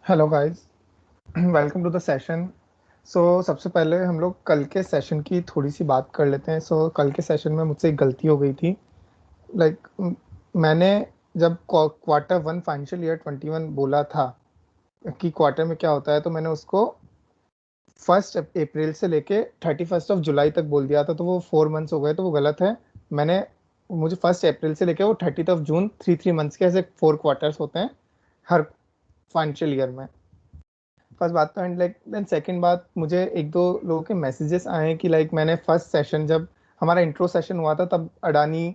Hello guys, welcome to the session. सबसे पहले हम लोग कल के सेशन की थोड़ी सी बात कर लेते हैं। कल के सेशन में मुझसे एक गलती हो गई थी। लाइक मैंने जब क्वार्टर वन फाइनेंशियल ईयर 21 बोला था कि क्वार्टर में क्या होता है, तो मैंने उसको 1 अप्रैल से लेके 31 जुलाई तक बोल दिया था, तो वो 4 मंथ्स हो गए, तो वो गलत है। मैंने मुझे 1 अप्रैल से लेके वो 30 जून 3 3 मंथ्स के ऐसे 4 क्वार्टर्स होते हैं हर फाइनेंशियल ईयर में। फर्स्ट बात तो एंड लाइक देन सेकंड बात, मुझे एक दो लोगों के मैसेजेस आए कि लाइक मैंने फर्स्ट सेशन जब हमारा इंट्रो सेशन हुआ था तब अडानी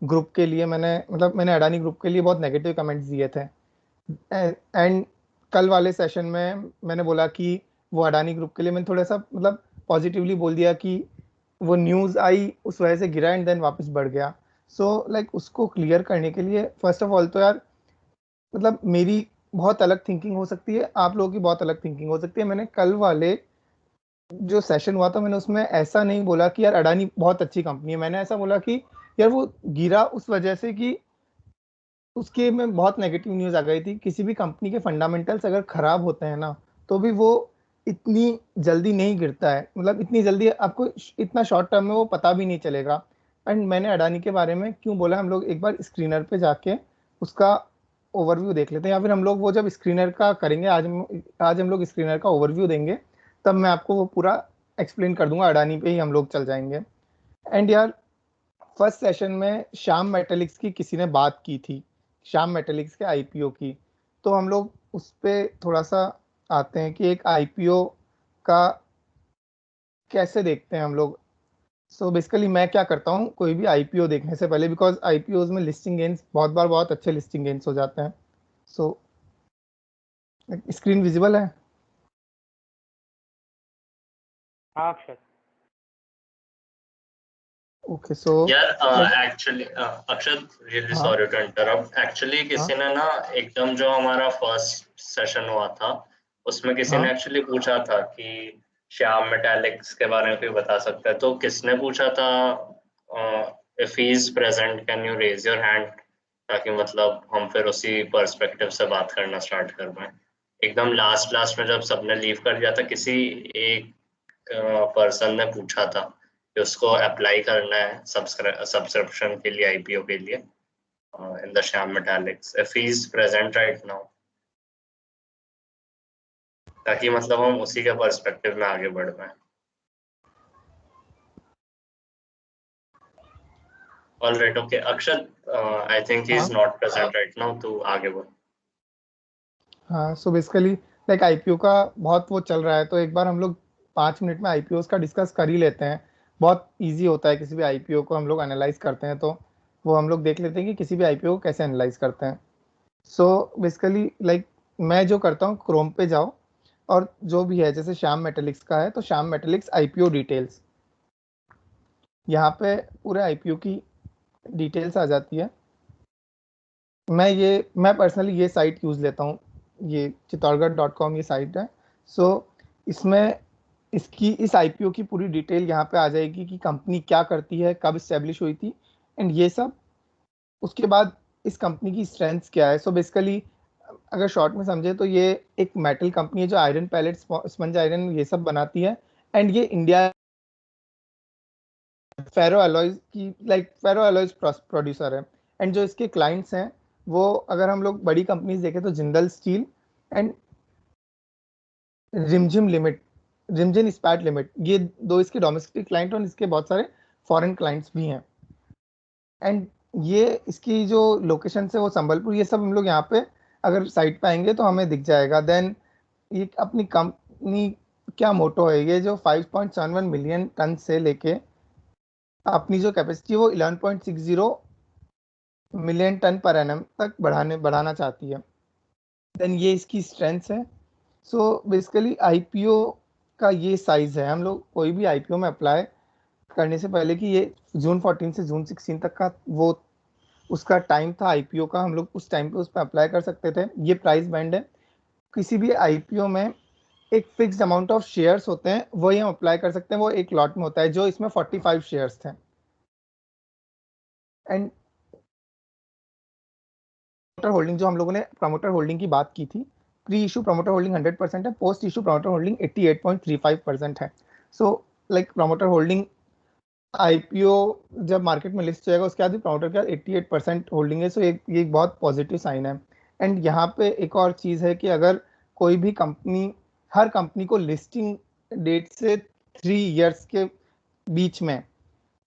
ग्रुप के लिए मैंने अडानी ग्रुप के लिए बहुत नेगेटिव कमेंट्स दिए थे। एंड कल वाले सेशन में मैंने बोला कि वो अडानी ग्रुप के लिए मैंने थोड़ा सा पॉजिटिवली बोल दिया कि वो न्यूज़ आई उस वजह से गिरा एंड देन वापस बढ़ गया। लाइक उसको क्लियर करने के लिए फर्स्ट ऑफ ऑल तो यार मेरी बहुत अलग थिंकिंग हो सकती है, आप लोगों की बहुत अलग थिंकिंग हो सकती है। मैंने कल वाले जो सेशन हुआ था मैंने उसमें ऐसा नहीं बोला कि यार अडानी बहुत अच्छी कंपनी है। मैंने ऐसा बोला कि यार वो गिरा उस वजह से कि उसके में बहुत नेगेटिव न्यूज़ आ गई थी। किसी भी कंपनी के फंडामेंटल्स अगर खराब होते हैं ना, तो भी वो इतनी जल्दी नहीं गिरता है। इतनी जल्दी आपको इतना शॉर्ट टर्म में वो पता भी नहीं चलेगा। एंड मैंने अडानी के बारे में क्यों बोला, हम लोग एक बार स्क्रीनर पे जाके उसका ओवरव्यू देख लेते हैं, या फिर हम लोग वो जब स्क्रीनर का करेंगे, आज हम लोग स्क्रीनर का ओवरव्यू देंगे, तब मैं आपको वो पूरा एक्सप्लेन कर दूंगा। अडानी पे ही हम लोग चल जाएंगे। एंड यार फर्स्ट सेशन में श्याम मेटेलिक्स की किसी ने बात की थी, श्याम मेटेलिक्स के आईपीओ की। तो हम लोग उस पे थोड़ा सा आते हैं कि एक आईपीओ का कैसे देखते हैं हम लोग। बेसिकली मैं क्या करता हूँ कोई भी आईपीओ देखने से पहले, बिकॉज आईपीओ में लिस्टिंग गेन्स बहुत बार बहुत अच्छे लिस्टिंग गेन्स हो जाते हैं। सो स्क्रीन विजिबल है? हाँ अक्षर। ओके यार एक्चुअली अक्षर, रियली हाँ सॉरी टू इंटरप्ट। एक्चुअली हाँ किसी ने ना एकदम जो हमारा फर्स्ट सेशन हुआ था उसमें किसी हाँ ने एक्चुअली पूछा था कि श्याम मेटालिक्स के बारे में कोई बता सकता है। तो किसने पूछा था? If he is present can you raise your hand, ताकि मतलब हम फिर उसी पर्सपेक्टिव से बात करना स्टार्ट कर पाए। एकदम लास्ट लास्ट में जब सबने लीव कर दिया था, किसी एक पर्सन ने पूछा था कि उसको अप्लाई करना है सब्सक्रिप्शन के लिए, आईपीओ के लिए, in the Shyam Metalics, if he is present right now, ताकि मतलब हम उसी के पर्सपेक्टिव में आगे बढ़ पाए। ऑलराइट, ओके अक्षर, I think he is not present right now, तो आगे बढ़। हाँ बेसिकली लाइक आईपीओ का बहुत वो चल रहा है, तो एक बार हम लोग 5 मिनट में आईपीओ का डिस्कस कर ही लेते हैं। बहुत इजी होता है, किसी भी आईपीओ को हम लोग एनालाइज करते हैं तो वो हम लोग देख लेते हैं कि किसी भी आईपीओ को कैसे एनालाइज करते हैं। बेसिकली लाइक मैं जो करता हूँ, क्रोम पे जाओ और जो भी है, जैसे श्याम मेटेलिक्स का है तो श्याम मेटेलिक्स आईपीओ डिटेल्स, यहाँ पे पूरे आईपीओ की डिटेल्स आ जाती है। मैं पर्सनली ये साइट यूज़ लेता हूँ, ये चित्तौड़गढ़.com ये साइट है। इसमें इस आईपीओ की पूरी डिटेल यहाँ पे आ जाएगी कि कंपनी क्या करती है, कब इस्टेब्लिश हुई थी एंड ये सब। उसके बाद इस कंपनी की स्ट्रेंथ्स क्या है। बेसिकली अगर शॉर्ट में समझे तो ये एक मेटल कंपनी है जो आयरन पैलेट, स्पंज आयरन ये सब बनाती है। एंड ये इंडिया फेरो एलॉयज की फेरो एलॉयज प्रोड्यूसर है। एंड जो इसके क्लाइंट्स हैं वो, अगर हम लोग बड़ी कंपनीज देखें तो जिंदल स्टील एंड रिमझिम लिमिट, रिमझिम इस्पात लिमिट, ये दो इसके डोमेस्टिक क्लाइंट और इसके बहुत सारे फॉरेन क्लाइंट्स भी हैं। एंड ये इसकी जो लोकेशन है वो संबलपुर, ये सब हम लोग यहाँ पे अगर साइट पे आएंगे तो हमें दिख जाएगा। देन ये अपनी कंपनी क्या मोटो है, ये जो 5.71 मिलियन टन से लेके अपनी जो कैपेसिटी है वो 11.60 मिलियन टन पर एनम तक बढ़ाना चाहती है। देन ये इसकी स्ट्रेंथ है। बेसिकली आईपीओ का ये साइज है। हम लोग कोई भी आईपीओ में अप्लाई करने से पहले कि ये जून 14 से जून 16 तक का वो उसका टाइम था आईपीओ का, हम लोग उस टाइम पे उस पर अप्लाई कर सकते थे। ये प्राइस बैंड है। किसी भी आईपीओ में एक फिक्स्ड अमाउंट ऑफ शेयर्स होते हैं, वही हम अप्लाई कर सकते हैं। वो एक लॉट में होता है, जो इसमें 45 शेयर्स थे। एंड प्रमोटर होल्डिंग, जो हम लोगों ने प्रमोटर होल्डिंग की बात की थी प्री इशू प्रमोटर होल्डिंग 100% है, पोस्ट इशू प्रमोटर होल्डिंग 88.35% है। So like promoter holding IPO जब मार्केट में लिस्ट जाएगा उसके बाद भी प्रमोटर का 88% होल्डिंग है। सो ये एक बहुत पॉजिटिव साइन है। एंड यहाँ पे एक और चीज़ है कि अगर कोई भी कंपनी, हर कंपनी को लिस्टिंग डेट से 3 इयर्स के बीच में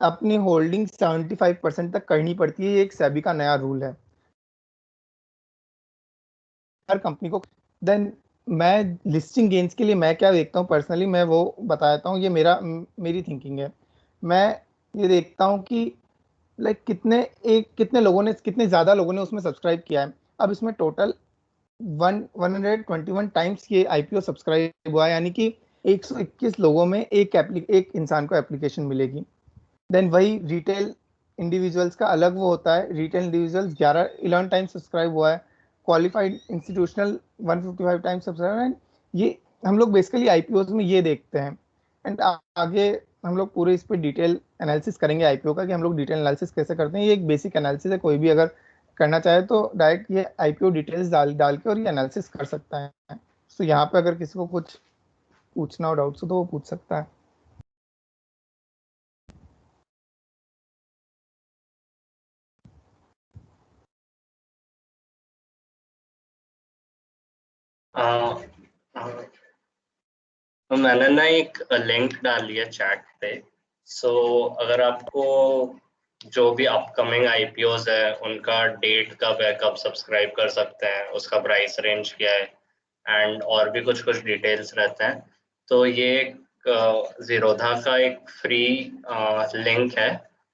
अपनी होल्डिंग 75% तक करनी पड़ती है। ये एक सेबी का नया रूल है हर कंपनी को। देन मैं लिस्टिंग गेन्स के लिए मैं क्या देखता हूँ पर्सनली, मैं वो बताता हूँ। ये मेरी थिंकिंग है। मैं ये देखता हूँ कि लाइक कितने लोगों ने, कितने ज़्यादा लोगों ने उसमें सब्सक्राइब किया है। अब इसमें टोटल 121 टाइम्स ये आईपीओ सब्सक्राइब हुआ है, यानी कि 121 लोगों में एक इंसान को एप्लीकेशन मिलेगी। देन वही रिटेल इंडिविजुअल्स का अलग वो होता है। रिटेल इंडिविजुअल्स 11 टाइम्स सब्सक्राइब हुआ है, क्वालिफाइड इंस्टीट्यूशनल 155 टाइम्स सब्सक्राइब है। ये हम लोग बेसिकली आईपीओ में ये देखते हैं। एंड आगे हम लोग पूरे इस पर डिटेल एनालिसिस करेंगे आईपीओ का, कि हम लोग डिटेल एनालिसिस कैसे करते हैं। ये एक बेसिक एनालिसिस है, कोई भी अगर करना चाहे तो डायरेक्ट ये आईपीओ डिटेल्स डाल के और ये एनालिसिस कर सकता है। तो यहाँ पे अगर किसी को कुछ पूछना हो, डाउट्स हो, तो वो पूछ सकता है। तो मैंने ना एक लिंक डाली है चैट पे। सो अगर आपको जो भी अपकमिंग आईपीओज है उनका डेट कब है, कब सब्सक्राइब कर सकते हैं, उसका प्राइस रेंज क्या है, एंड और भी कुछ डिटेल्स रहते हैं, तो ये जीरोधा का एक फ्री लिंक है,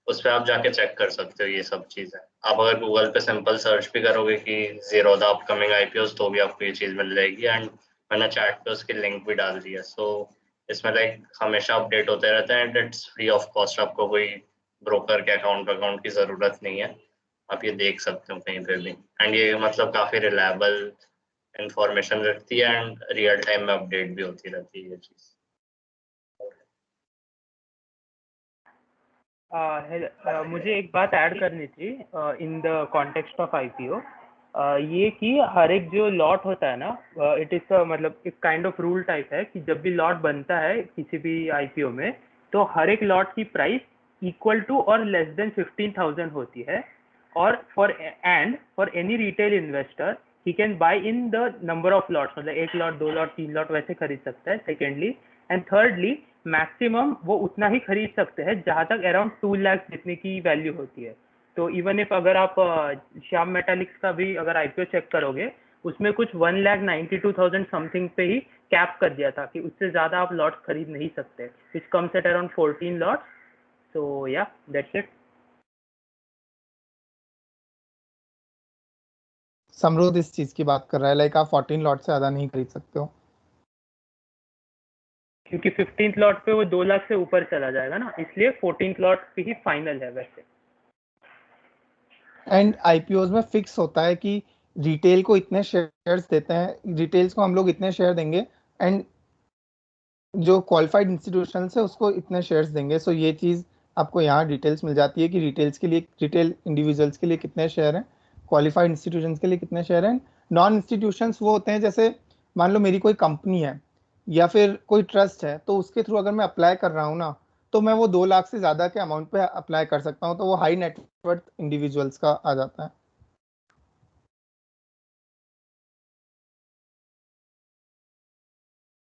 उस पर आप जाके चेक कर सकते हो ये सब चीज़ें। आप अगर गूगल पे सिंपल सर्च भी करोगे कि जीरोधा अपकमिंग आईपीओज, तो भी आपको ये चीज़ मिल जाएगी। एंड मैंने चैट पे उसकी लिंक भी डाल दी है। सो इसमें लाइक हमेशा अपडेट होते रहते हैं and it's free of cost. आपको कोई ब्रोकर के अकाउंट की ज़रूरत नहीं है, आप ये देख सकते हो कहीं पे भी। एंड ये मतलब काफ़ी रिलायबल इंफॉर्मेशन रहती है एंड रियल टाइम में अपडेट भी होती रहती है ये चीज़। मुझे एक बात ऐड करनी थी in the context of IPO. ये कि हर एक जो लॉट होता है ना, इट इज मतलब एक काइंड ऑफ रूल टाइप है कि जब भी लॉट बनता है किसी भी आईपीओ में, तो हर एक लॉट की प्राइस इक्वल टू और लेस देन 15,000 होती है। और for any retail investor he can buy in the number of lots, मतलब 1 लॉट, 2 लॉट, 3 लॉट वैसे खरीद सकता है। सेकेंडली एंड थर्डली, मैक्सिमम वो उतना ही खरीद सकते हैं जहां तक अराउंड 2 लाख जितने की वैल्यू होती है। तो इवन इफ अगर आप श्याम मेटालिक्स का भी अगर आईपीओ चेक करोगे, उसमें कुछ 1,92,000 समथिंग पे ही कैप कर दिया था कि उससे ज्यादा आप लॉट्स खरीद नहीं सकते, which comes at around 14 lots. So yeah that's it. समरूद इस चीज की बात कर रहा है, लाइक आप 14 लॉट से ज्यादा नहीं खरीद सकते हो, क्योंकि 15th लॉट पे वो 2 लाख से ऊपर चला जाएगा ना, इसलिए 14th लॉट पे ही फाइनल है वैसे। एंड आईपीओज में फिक्स होता है कि रिटेल को इतने शेयर्स देते हैं, रिटेल्स को हम लोग इतने शेयर देंगे, एंड जो क्वालिफाइड इंस्टीट्यूशन है उसको इतने शेयर्स देंगे। सो ये चीज़ आपको यहाँ डिटेल्स मिल जाती है कि रिटेल्स के लिए, रिटेल इंडिविजुअल्स के लिए कितने शेयर हैं, क्वालिफाइड इंस्टीट्यूशन के लिए कितने शेयर हैं। नॉन इंस्टीट्यूशंस वो होते हैं, जैसे मान लो मेरी कोई कंपनी है या फिर कोई ट्रस्ट है, तो उसके थ्रू अगर मैं अप्लाई कर रहा हूँ ना, तो मैं वो 2 लाख से ज़्यादा के अमाउंट पे अप्लाई कर सकता हूँ, तो वो हाई नेटवर्थ इंडिविजुअल्स का आ जाता है।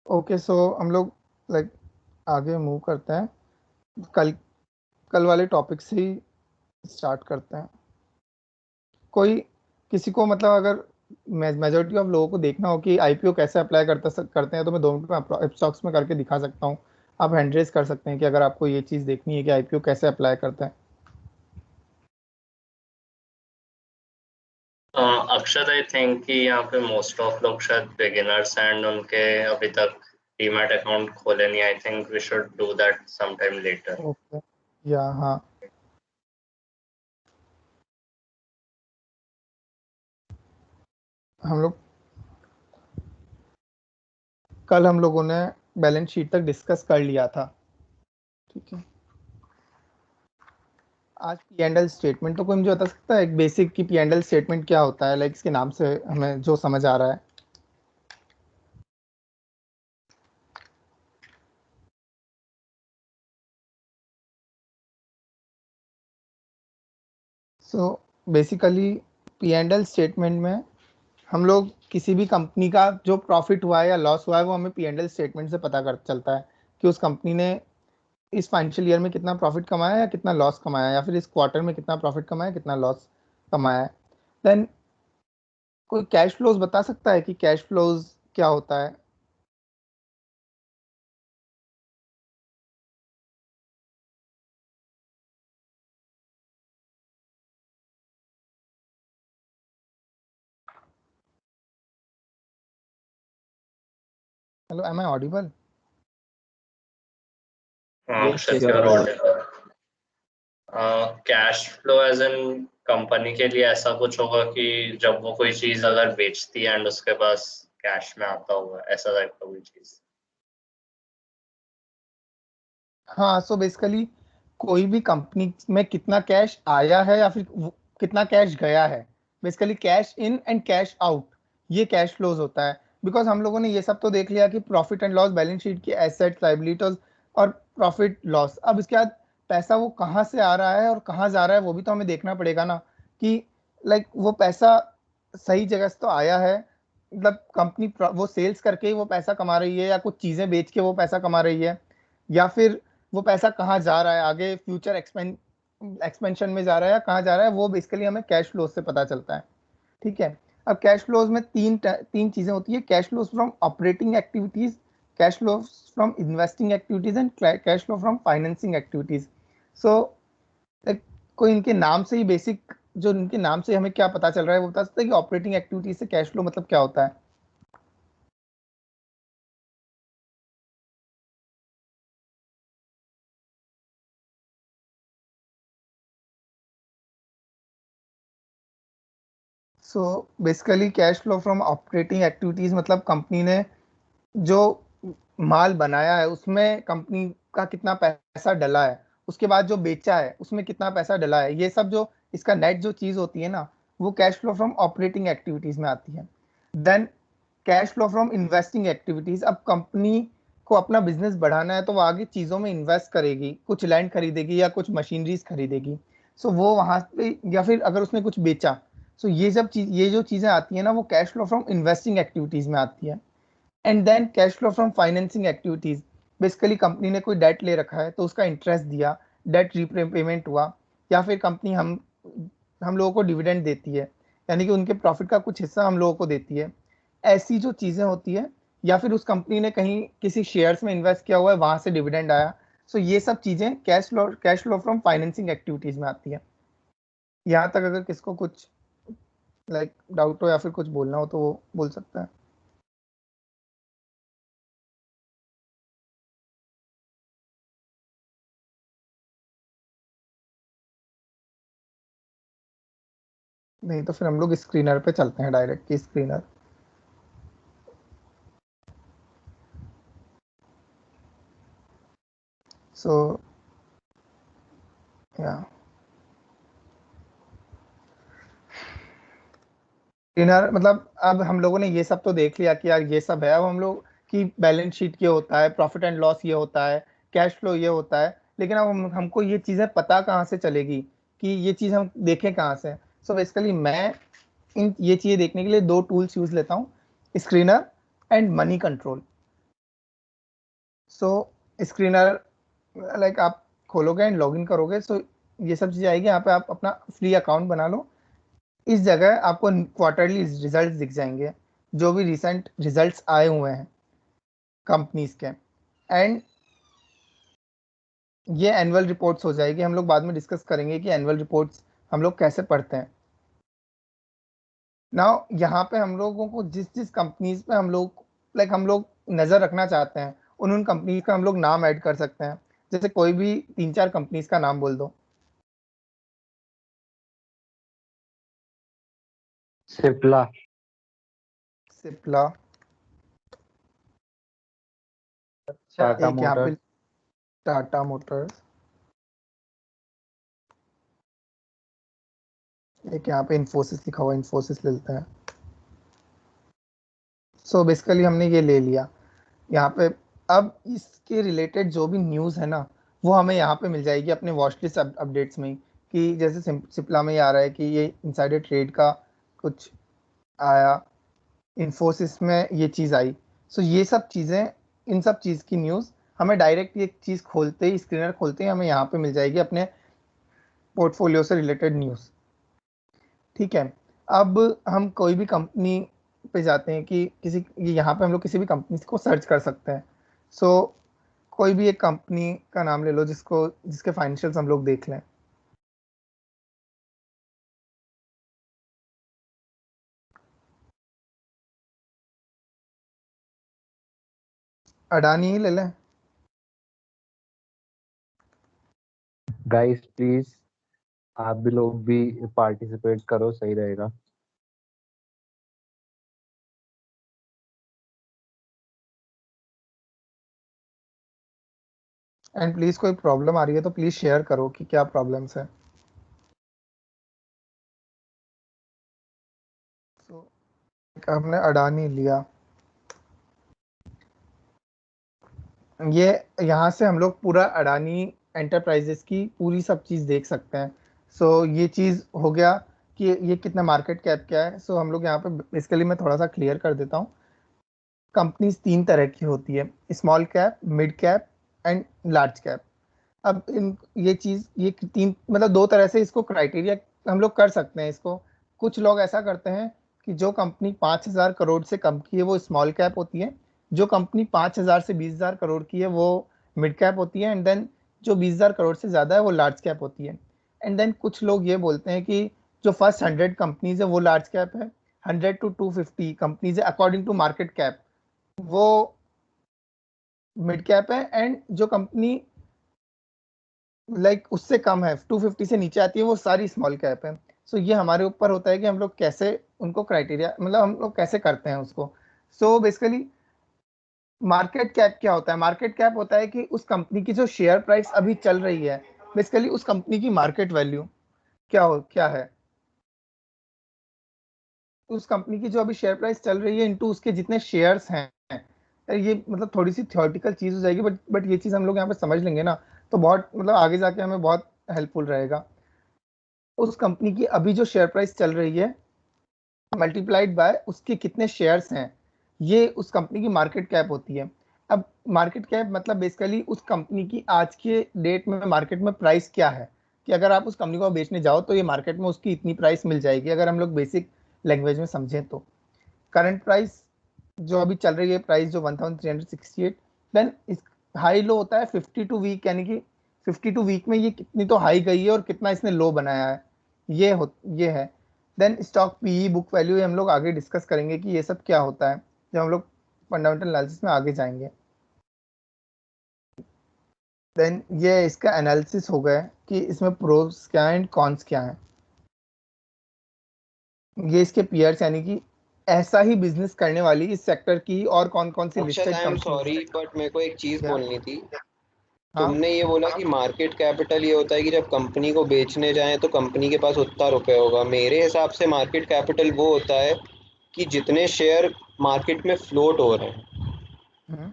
ओके, सो हम लोग लाइक आगे मूव करते हैं। कल कल वाले टॉपिक से ही स्टार्ट करते हैं। कोई किसी को मतलब अगर मेजोरिटी ऑफ लोगों को देखना हो कि आईपीओ कैसे अप्लाई करते हैं, तो मैं 2 मिनट में स्टॉक्स में करके दिखा सकता हूँ। आप हैंड रेज कर सकते हैं कि अगर आपको ये चीज़ देखनी है कि आईपीओ कैसे अप्लाई करते हैं। अक्षत, आई थिंक कि यहाँ पे मोस्ट ऑफ लोग शायद बिगिनर्स एंड उनके अभी तक डीमैट अकाउंट खोले नहीं। I think we should do that some time later. Okay, या हाँ, हम लोग कल हम लोगों ने बैलेंस शीट तक डिस्कस कर लिया था, ठीक है। आज पी एंड एल स्टेटमेंट, तो कोई मुझे बता सकता है एक बेसिक की पी एंड एल स्टेटमेंट क्या होता है, लाइक इसके नाम से हमें जो समझ आ रहा है। सो बेसिकली P&L स्टेटमेंट में हम लोग किसी भी कंपनी का जो प्रॉफिट हुआ है या लॉस हुआ है वो हमें P&L स्टेटमेंट से पता कर चलता है कि उस कंपनी ने इस फाइनेंशियल ईयर में कितना प्रॉफिट कमाया या कितना लॉस कमाया, या फिर इस क्वार्टर में कितना प्रॉफिट कमाया कितना लॉस कमाया है। देन कोई कैश फ्लोज बता सकता है कि कैश फ्लोज क्या होता है? Hello, am I audible? Akshat your audible. Cash flow as in company के लिए ऐसा कुछ होगा कि जब वो कोई चीज अगर बेचती है एंड उसके पास कैश में आता होगा, ऐसा टाइप का कोई चीज। हाँ, सो बेसिकली कोई भी कंपनी में कितना कैश आया है या फिर कितना कैश गया है, basically cash in and cash out, ये कैश फ्लोज होता है। बिकॉज हम लोगों ने ये सब तो देख लिया कि profit and loss, balance sheet की एसेट्स, लाइबिलिटीज और प्रॉफिट लॉस। अब इसके बाद पैसा वो कहाँ से आ रहा है और कहाँ जा रहा है वो भी तो हमें देखना पड़ेगा ना, कि लाइक वो पैसा सही जगह से तो आया है, मतलब कंपनी वो सेल्स करके ही वो पैसा कमा रही है या कुछ चीजें बेच के वो पैसा कमा रही है, या फिर वो पैसा कहाँ जा रहा है, आगे फ्यूचर एक्सपेंशन में जा रहा है या कहाँ जा रहा है, वो बेसिकली हमें कैश फ्लोज से पता चलता है। ठीक है। अब कैश फ्लोज में तीन चीजें होती है: cash flows from operating activities, cash flows from investing activities and cash flow from financing activities. So कोई इनके नाम से ही बेसिक, जो इनके नाम से हमें क्या पता चल रहा है वो बता सकते हैं कि ऑपरेटिंग एक्टिविटीज से कैश फ्लो मतलब क्या होता है। So basically cash flow from operating activities मतलब कंपनी ने जो माल बनाया है उसमें कंपनी का कितना पैसा डला है, उसके बाद जो बेचा है उसमें कितना पैसा डला है, ये सब जो इसका नेट जो चीज होती है ना, वो cash flow from operating activities में आती है। Then cash flow from investing activities, अब कंपनी को अपना बिजनेस बढ़ाना है तो वो आगे चीजों में इन्वेस्ट करेगी, कुछ लैंड खरीदेगी या कुछ मशीनरीज खरीदेगी। सो वो वहां पे, या फिर अगर उसने कुछ बेचा, सो ये जो चीजें आती है ना वो cash flow from investing activities में आती है। And then cash flow from financing activities, basically company ने कोई डेट ले रखा है तो उसका इंटरेस्ट दिया, डेट रीपेमेंट हुआ, या फिर कंपनी हम लोगों को डिविडेंड देती है, यानी कि उनके प्रॉफिट का कुछ हिस्सा हम लोगों को देती है। ऐसी जो चीजें होती है, या फिर उस कंपनी ने कहीं किसी शेयर्स में इन्वेस्ट किया हुआ है वहां से डिविडेंड आया, सो ये सब चीजें cash flow from financing activities में आती है। यहाँ तक अगर किसको कुछ डाउट हो या फिर कुछ बोलना हो तो वो बोल सकता है। नहीं तो फिर हम लोग स्क्रीनर पे चलते हैं डायरेक्ट, की स्क्रीनर। सो या स्क्रीनर मतलब अब हम लोगों ने ये सब तो देख लिया कि यार ये सब है, अब हम लोग की बैलेंस शीट ये होता है, प्रॉफिट एंड लॉस ये होता है, कैश फ्लो ये होता है, लेकिन अब हमको ये चीजें पता कहाँ से चलेगी कि ये चीज हम देखें कहाँ से? सो बेसिकली मैं इन ये चीजें देखने के लिए दो टूल्स यूज लेता हूँ: screener and money control. So screener आप खोलोगे एंड लॉगिन करोगे, सो ये सब चीजें आएगी, यहाँ पे आप अपना फ्री अकाउंट बना लो। इस जगह आपको क्वार्टरली रिजल्ट्स दिख जाएंगे, जो भी रिसेंट रिजल्ट्स आए हुए हैं कंपनीज के, एंड ये एनुअल रिपोर्ट्स हो जाएगी। हम लोग बाद में डिस्कस करेंगे कि एनुअल रिपोर्ट्स हम लोग कैसे पढ़ते हैं। नाउ यहाँ पे हम लोगों को जिस जिस कंपनीज पे हम लोग नजर रखना चाहते हैं, उन कंपनीज का हम लोग नाम ऐड कर सकते हैं। जैसे कोई भी 3-4 कंपनीज का नाम बोल दो। सिप्ला। सिप्ला, अच्छा, टाटा एक यहाँ पे मोटर्स। टाटा मोटर्स, एक यहाँ पे इन्फोसिस लिखा हुआ, इन्फोसिस ले लेते हैं। सो बेसिकली हमने ये ले लिया यहाँ पे। अब इसके रिलेटेड जो भी न्यूज़ है ना, वो हमें यहाँ पे मिल जाएगी अपने वॉच लिस्ट अपडेट्स में ही, कि जैसे सिप्ला में ही आ रहा है कि ये इनसाइडर ट्रेड का कुछ आया, इन्फोसिस में ये चीज़ आई। सो ये सब चीज़ें, इन सब चीज़ की न्यूज़ हमें डायरेक्ट ये चीज़ खोलते ही, स्क्रीनर खोलते ही हमें यहाँ पे मिल जाएगी, अपने पोर्टफोलियो से रिलेटेड न्यूज़। ठीक है, अब हम कोई भी कंपनी पे जाते हैं कि किसी, यहाँ पे हम लोग किसी भी कंपनी को सर्च कर सकते हैं। सो कोई भी एक कंपनी का नाम ले लो जिसके फाइनेंशियल्स हम लोग देख लें। अडानी ही ले लें। गाइस प्लीज आप भी लोग भी पार्टिसिपेट करो, सही रहेगा। एंड प्लीज कोई प्रॉब्लम आ रही है तो प्लीज शेयर करो कि क्या प्रॉब्लम्स है। सो हमने अडानी लिया, ये यहाँ से हम लोग पूरा अडानी एंटरप्राइजेस की पूरी सब चीज़ देख सकते हैं। सो ये चीज़ हो गया कि ये कितना मार्केट कैप क्या है। सो हम लोग यहाँ पे बेसिकली मैं थोड़ा सा क्लियर कर देता हूँ। कंपनीज 3 तरह की होती है, small cap, mid cap and large cap. अब इन ये चीज़, ये 3 मतलब 2 तरह से इसको क्राइटेरिया हम लोग कर सकते हैं इसको। कुछ लोग ऐसा करते हैं कि जो कंपनी 5,000 करोड़ से कम की है वो स्मॉल कैप होती है, जो कंपनी 5,000 से 20,000 करोड़ की है वो मिड कैप होती है, एंड देन जो 20,000 करोड़ से ज़्यादा है वो लार्ज कैप होती है। एंड देन कुछ लोग ये बोलते हैं कि जो फर्स्ट 100 कंपनीज है वो लार्ज कैप है, 100 to 250 कंपनीज है अकॉर्डिंग टू मार्केट कैप वो मिड कैप है, एंड जो कंपनी उससे कम है 250 से नीचे आती है वो सारी स्मॉल कैप है। सो ये हमारे ऊपर होता है कि हम लोग कैसे उनको क्राइटेरिया, मतलब हम लोग कैसे करते हैं उसको। सो बेसिकली मार्केट कैप क्या होता है? मार्केट कैप होता है कि उस कंपनी की जो शेयर प्राइस अभी चल रही है, बेसिकली उस कंपनी की मार्केट वैल्यू क्या है, उस कंपनी की जो अभी शेयर प्राइस चल रही है इनटू उसके जितने शेयर्स हैं। ये मतलब थोड़ी सी थियोरटिकल चीज हो जाएगी, बट ये चीज हम लोग यहाँ पे समझ लेंगे ना तो बहुत मतलब आगे जाके हमें बहुत हेल्पफुल रहेगा। उस कंपनी की अभी जो शेयर प्राइस चल रही है मल्टीप्लाइड बाय उसके कितने शेयर्स हैं, ये उस कंपनी की मार्केट कैप होती है। अब मार्केट कैप मतलब बेसिकली उस कंपनी की आज के डेट में मार्केट में प्राइस क्या है, कि अगर आप उस कंपनी को बेचने जाओ तो ये मार्केट में उसकी इतनी प्राइस मिल जाएगी, अगर हम लोग बेसिक लैंग्वेज में समझें तो। करंट प्राइस जो अभी चल रही है प्राइस जो 1368, देन इस हाई लो होता है 52 वीक, यानी कि 52 वीक में ये कितनी तो हाई गई है और कितना इसने लो बनाया है, ये है। Then stock PE, book value, हम लोग आगे डिस्कस करेंगे कि ये सब क्या होता है जब हम लोग फंडामेंटल एनालिसिस में आगे जाएंगे। देन ये इसका एनालिसिस हो गया कि इसमें प्रोस क्या है एंड कॉन्स क्या है। ये इसके पीयर्स यानी कि ऐसा ही बिजनेस करने वाली इस सेक्टर की और कौन कौन सी Akshat, listed I am companies sorry हैं। बट मेरे को एक चीज क्या? बोलनी थी। हाँ तुमने ये बोला कि मार्केट कैपिटल ये होता है कि जब कंपनी को बेचने जाएं तो कंपनी के पास उतना रुपए होगा। मेरे हिसाब से मार्केट कैपिटल वो होता है कि जितने शेयर मार्केट में फ्लोट हो रहे हैं। हम्म,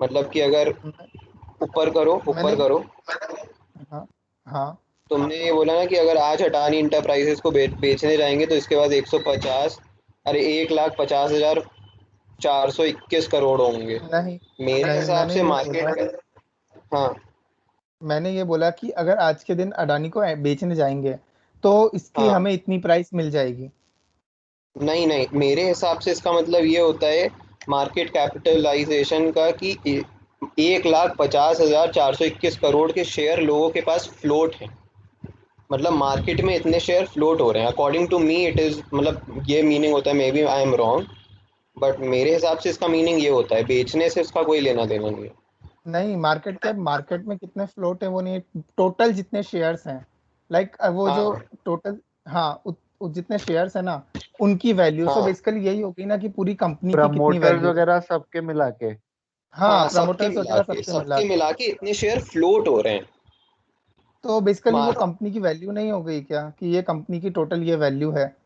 मतलब कि अगर मैं- ऊपर मैंने करो, हाँ हाँ तुमने ये बोला ना कि अगर आज अडानी इंटरप्राइजेस को बेचने जाएंगे तो इसके पास 150, अरे 1,50,421 करोड़ होंगे। नहीं मेरे नहीं, हिसाब से मार्केट, हाँ मैंने ये बोला कि अगर आज के दिन अडानी को बेचने जाएंगे तो इसकी हाँ, हमें इतनी प्राइस मिल जाएगी। नहीं नहीं, मेरे हिसाब से इसका मतलब ये होता है मार्केट कैपिटलाइजेशन का कि 1,50,421 करोड़ के शेयर लोगों के पास फ्लोट है। मतलब मार्केट में इतने शेयर फ्लोट हो रहे हैं, according to me it is, मतलब ये मीनिंग होता है, maybe I am wrong, but मेरे हिसाब से इसका मीनिंग ये होता है। बेचने से इसका कोई लेना देना नहीं है। नहीं, मार्केट कैप मार्केट में कितने फ्लोट है वो नहीं, टोटल जितने शेयर्स हैं, वो जो हाँ टोटल, हाँ जितने शेयर्स है ना उनकी वैल्यू। सो हाँ बेसिकली यही होगी ना कि पूरी कंपनी की कितनी प्रमोटर्स वैल्यू है। वगैरह सबके मिला के। हाँ, हाँ, प्रमोटर्स वगैरह सबसे मिला के। सबके मिला के इतने शेयर फ्लोट हो रहे हैं। तो बेसिकली वो मार कंपनी की वैल्यू नहीं हो गई क्या, कि ये कंपनी की टोटल ये वैल्यू है।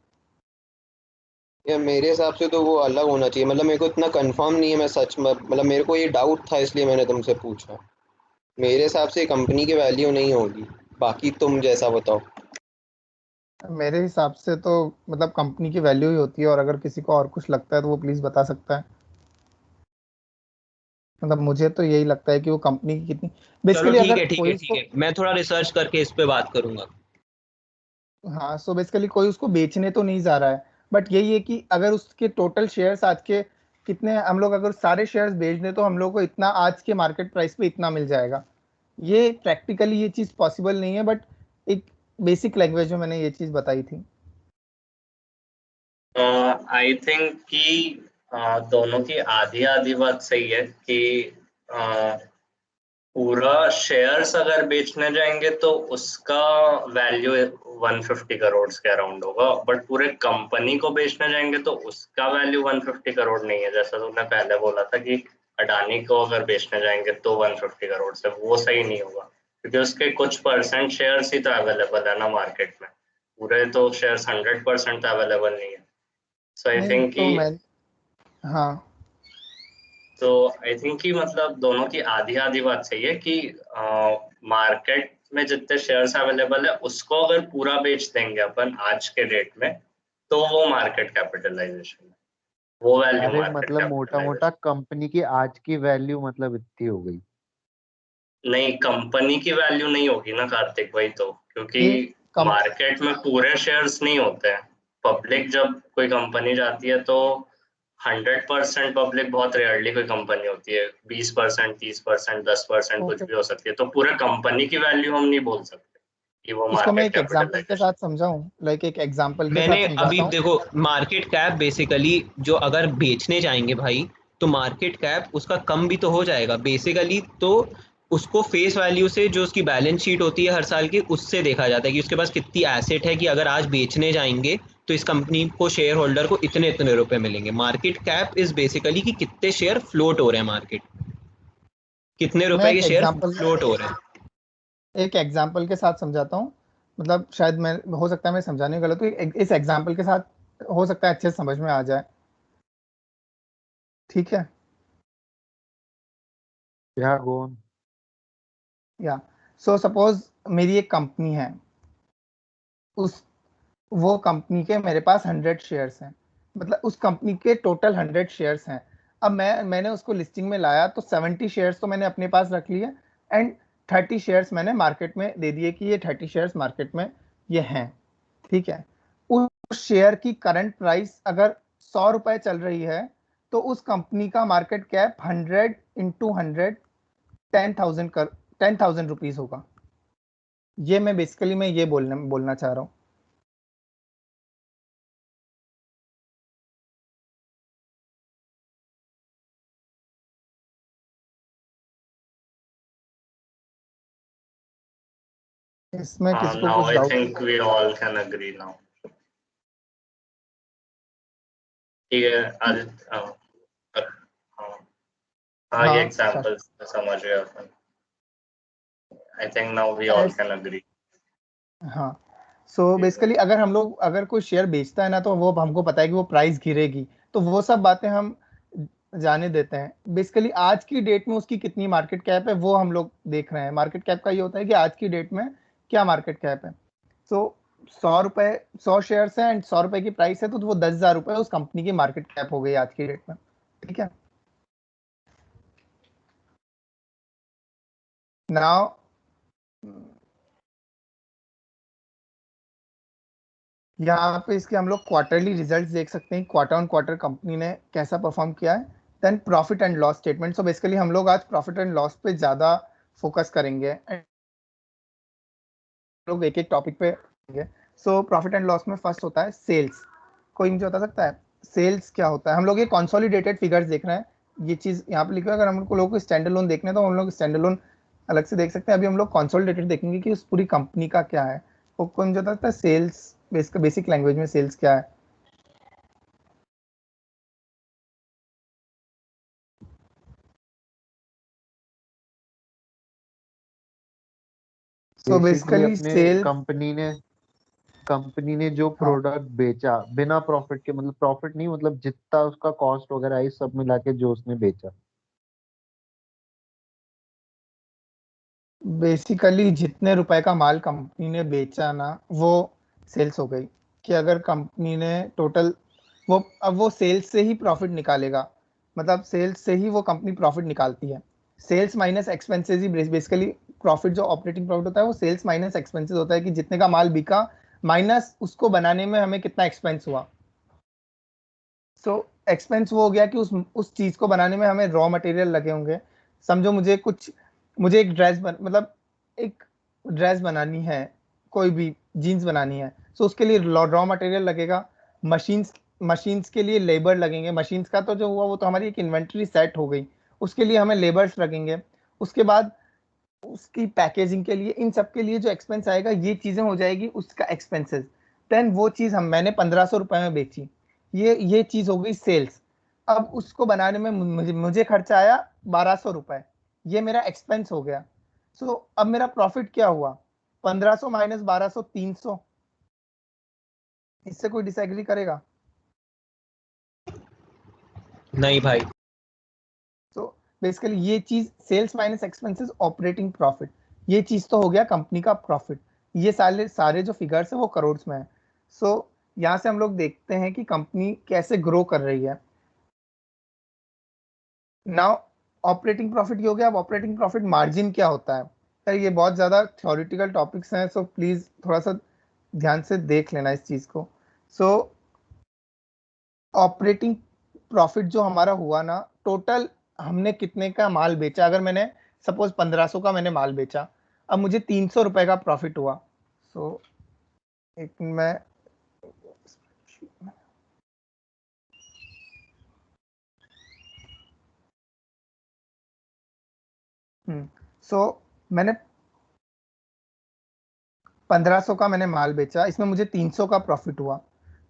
या मेरे हिसाब से तो वो अलग होना चाहिए। मतलब मेरे को इतना कंफर्म नहीं है, मैं सच में, मतलब मेरे को ये डाउट था इसलिए मैंने तुमसे पूछा। मेरे हिसाब से कंपनी की वैल्यू नहीं होगी, बाकी तुम जैसा बताओ। मेरे हिसाब से तो मतलब कंपनी की वैल्यू ही होती है, और अगर किसी को और कुछ लगता है तो वो प्लीज बता सकता है। मतलब मुझे तो यही लगता है कि वो कंपनी की कितनी, चलो बेसिकली ठीक अगर है ठीक कोई है ठीक उसको, है, मैं थोड़ा रिसर्च करके इस पे बात करूंगा। हाँ सो बेसिकली कोई उसको बेचने तो नहीं जा रहा है, बट यही है कि अगर उसके टोटल शेयर्स आज के कितने हैं, हम लोग अगर सारे शेयर्स बेच दें तो हम लोग को इतना आज के मार्केट प्राइस पे इतना मिल जाएगा। ये प्रैक्टिकली ये चीज पॉसिबल नहीं है, बट एक बेसिक लैंग्वेज में मैंने ये चीज बताई थी। आई थिंक कि दोनों की आधी आधी बात सही है कि पूरा शेयर्स अगर बेचने जाएंगे तो उसका वैल्यू 150 करोड़ के अराउंड होगा, बट पूरे कंपनी को बेचने जाएंगे तो उसका वैल्यू 150 करोड़ नहीं है। जैसा तुमने पहले बोला था कि अडानी को अगर बेचने जाएंगे तो 150 करोड़ से, वो सही नहीं होगा क्योंकि उसके कुछ परसेंट शेयर्स ही तो अवेलेबल है ना मार्केट में, पूरे तो शेयर्स 100% अवेलेबल नहीं है। सो आई नहीं थिंक कि तो मैं, हाँ तो आई थिंक कि मतलब दोनों की आधी आधी बात सही है कि मार्केट में जितने शेयर्स अवेलेबल है उसको अगर पूरा बेच देंगे अपन आज के डेट में तो वो मार्केट कैपिटलाइजेशन है, वो वैल्यू अरे मार्केट मतलब मोटा मोटा कैपिटलाइजेशन। कंपनी की आज की वैल्यू मतलब इतनी हो गई। नहीं, कंपनी की वैल्यू नहीं होगी ना कार्तिक, वही तो, क्योंकि ये कम मार्केट में पूरे शेयर्स नहीं होते हैं। पब्लिक जब कोई कंपनी जाती है तो 100% पब्लिक बहुत रेयरली कोई कंपनी होती है, 20%, 30%, 10% कुछ ओके, भी हो सकती है, तो पूरे कंपनी की वैल्यू हम नहीं बोल सकते कि वो इसको मैं मार्केट एक एग्जांपल के साथ कैपिटलाइजेशन। समझाऊं, लाइक एक एग्जांपल के मैंने साथ अभी समझाता हूँ। देखो, मार्केट कैप बेसिकली जो अगर बेचने जाएंगे भाई, तो मार्केट कैप उसका कम भी तो हो जाएगा बेसिकली। तो उसको फेस वैल्यू से, जो उसकी बैलेंस शीट होती है हर साल की, उससे देखा जाता है कि उसके पास कितनी एसेट है, कि अगर आज बेचने जाएंगे तो इस कंपनी को, शेयर होल्डर को इतने इतने रुपए मिलेंगे। मार्केट कैप इज बेसिकली कि कितने शेयर फ्लोट हो रहे हैं मार्केट, कितने मैं रुपए के एक शेयर एग्जांपल फ्लोट हो रहे हैं। एक एग्जांपल के साथ समझाता हूँ। मतलब शायद मैं, हो सकता है मैं समझाने में गलत हूँ, इस एग्जांपल के साथ हो सकता है अच्छे से समझ में आ जाए। ठीक है। या गोन। या सो सपोज मेरी एक कंपनी है, उस वो कंपनी के मेरे पास 100 शेयर्स हैं, मतलब उस कंपनी के टोटल 100 शेयर्स हैं। अब मैंने उसको लिस्टिंग में लाया तो 70 शेयर्स तो मैंने अपने पास रख लिए, एंड 30 शेयर्स मैंने मार्केट में दे दिए कि ये 30 शेयर्स मार्केट में ये हैं। ठीक है। उस शेयर की करंट प्राइस अगर 100 रुपए चल रही है, तो उस कंपनी का मार्केट कैप 100 × 100 10,000 कर 10,000 रुपीज होगा। ये मैं बेसिकली मैं ये बोलना चाह रहा हूँ। इसमें किसी को नाउ कुछ I doubt? Think we all can agree now. ठीक है आदित्य, हाँ हाँ, ये हाँ एग्जांपल समझ गया अपन। I think now we all शायद, कैन अग्री। हाँ सो बेसिकली अगर हम लोग, अगर कोई शेयर बेचता है ना, तो वो हमको पता है कि वो प्राइस गिरेगी, तो वो सब बातें हम जाने देते हैं। बेसिकली आज की डेट में उसकी कितनी मार्केट कैप है वो हम लोग देख रहे हैं। मार्केट कैप का ये होता है कि आज की डेट में क्या मार्केट कैप है। सो 100 रुपए, 100 शेयर्स हैं एंड 100 रुपए की प्राइस है, तो वो 10,000 रुपए उस कंपनी की मार्केट कैप हो गई आज की डेट में। ठीक है। नाउ यहाँ पे इसके हम लोग क्वार्टरली रिजल्ट्स देख सकते हैं, क्वार्टर ऑन क्वार्टर कंपनी ने कैसा परफॉर्म किया है। Then profit and loss statement. So basically हम लोग आज प्रॉफिट एंड लॉस पे ज्यादा फोकस करेंगे, and लोग एक एक टॉपिक पे करेंगे। सो प्रॉफिट एंड लॉस में फर्स्ट होता है सेल्स। कोई मुझे बता सकता है सेल्स क्या होता है? हम लोग ये कंसोलिडेटेड फिगर्स देख रहे हैं, ये चीज यहाँ पे लिखा है। अगर हम लोगों को स्टैंड अलोन देखने हैं तो हम लोग स्टैंड अलोन अलग से देख सकते हैं। अभी हम लोग कंसोलिडेटेड देखेंगे कि उस पूरी कंपनी का क्या है। वो कोई मुझे बता सकता है सेल्स, बेसिक लैंग्वेज में सेल्स क्या है? सो बेसिकली बेसिकली अपने सेल, कंपनी ने जो हाँ प्रोडक्ट बेचा बिना प्रॉफिट के, मतलब प्रॉफिट नहीं, मतलब जितना उसका कॉस्ट वगैरह आई सब मिला के जो उसने बेचा। बेसिकली जितने रुपए का माल कंपनी ने बेचा ना वो सेल्स हो गई। कि अगर कंपनी ने टोटल वो अब वो सेल्स से ही प्रॉफिट निकालेगा, मतलब सेल्स से ही वो कंपनी प्रॉफिट निकालती है। सेल्स माइनस एक्सपेंसेस ही बेसिकली प्रॉफिट, जो ऑपरेटिंग प्रॉफिट होता है वो सेल्स माइनस एक्सपेंसेस होता है कि जितने का माल बिका माइनस उसको बनाने में हमें कितना एक्सपेंस हुआ। सो एक्सपेंस वो हो गया कि उस चीज को बनाने में हमें रॉ मटेरियल लगे होंगे। समझो मुझे एक मतलब एक ड्रेस बनानी है, कोई भी जीन्स बनानी है, सो उसके लिए रॉ मटेरियल लगेगा। मशीन्स मशीन्स के लिए लेबर लगेंगे। मशीन्स का तो जो हुआ वो तो हमारी एक इन्वेंट्री सेट हो गई, उसके लिए हमें लेबर्स लगेंगे। उसके बाद उसकी पैकेजिंग के लिए, इन सब के लिए जो एक्सपेंस आएगा ये चीजें हो जाएगी उसका एक्सपेंसेस। देन वो चीज मैंने 1500 रुपए में बेची, ये चीज हो गई सेल्स। अब उसको बनाने में मुझे खर्चा आया 1200 रुपए, ये मेरा एक्सपेंस हो गया। सो अब मेरा प्रॉफिट क्या हुआ? 1500 माइनस 1200, 300। इससे कोई डिसएग्री करेगा? नहीं भाई। तो बेसिकली ये चीज sales minus expenses operating profit, ये चीज तो हो गया कंपनी का प्रॉफिट। ये सारे सारे जो फिगर्स है वो करोड़ में है। सो यहाँ से हम लोग देखते हैं कि कंपनी कैसे ग्रो कर रही है। नाउ ऑपरेटिंग प्रॉफिट ये हो गया। अब ऑपरेटिंग प्रॉफिट मार्जिन क्या होता है? यार ये बहुत ज्यादा थ्योरेटिकल टॉपिक्स हैं, सो प्लीज थोड़ा सा ध्यान से देख लेना इस चीज को। सो ऑपरेटिंग प्रॉफिट जो हमारा हुआ ना, टोटल हमने कितने का माल बेचा। अगर मैंने सपोज 1500 का मैंने माल बेचा, अब मुझे 300 रुपए का प्रॉफिट हुआ। सो एक मैं सो मैंने 1500 का मैंने माल बेचा, इसमें मुझे 300 का प्रॉफिट हुआ।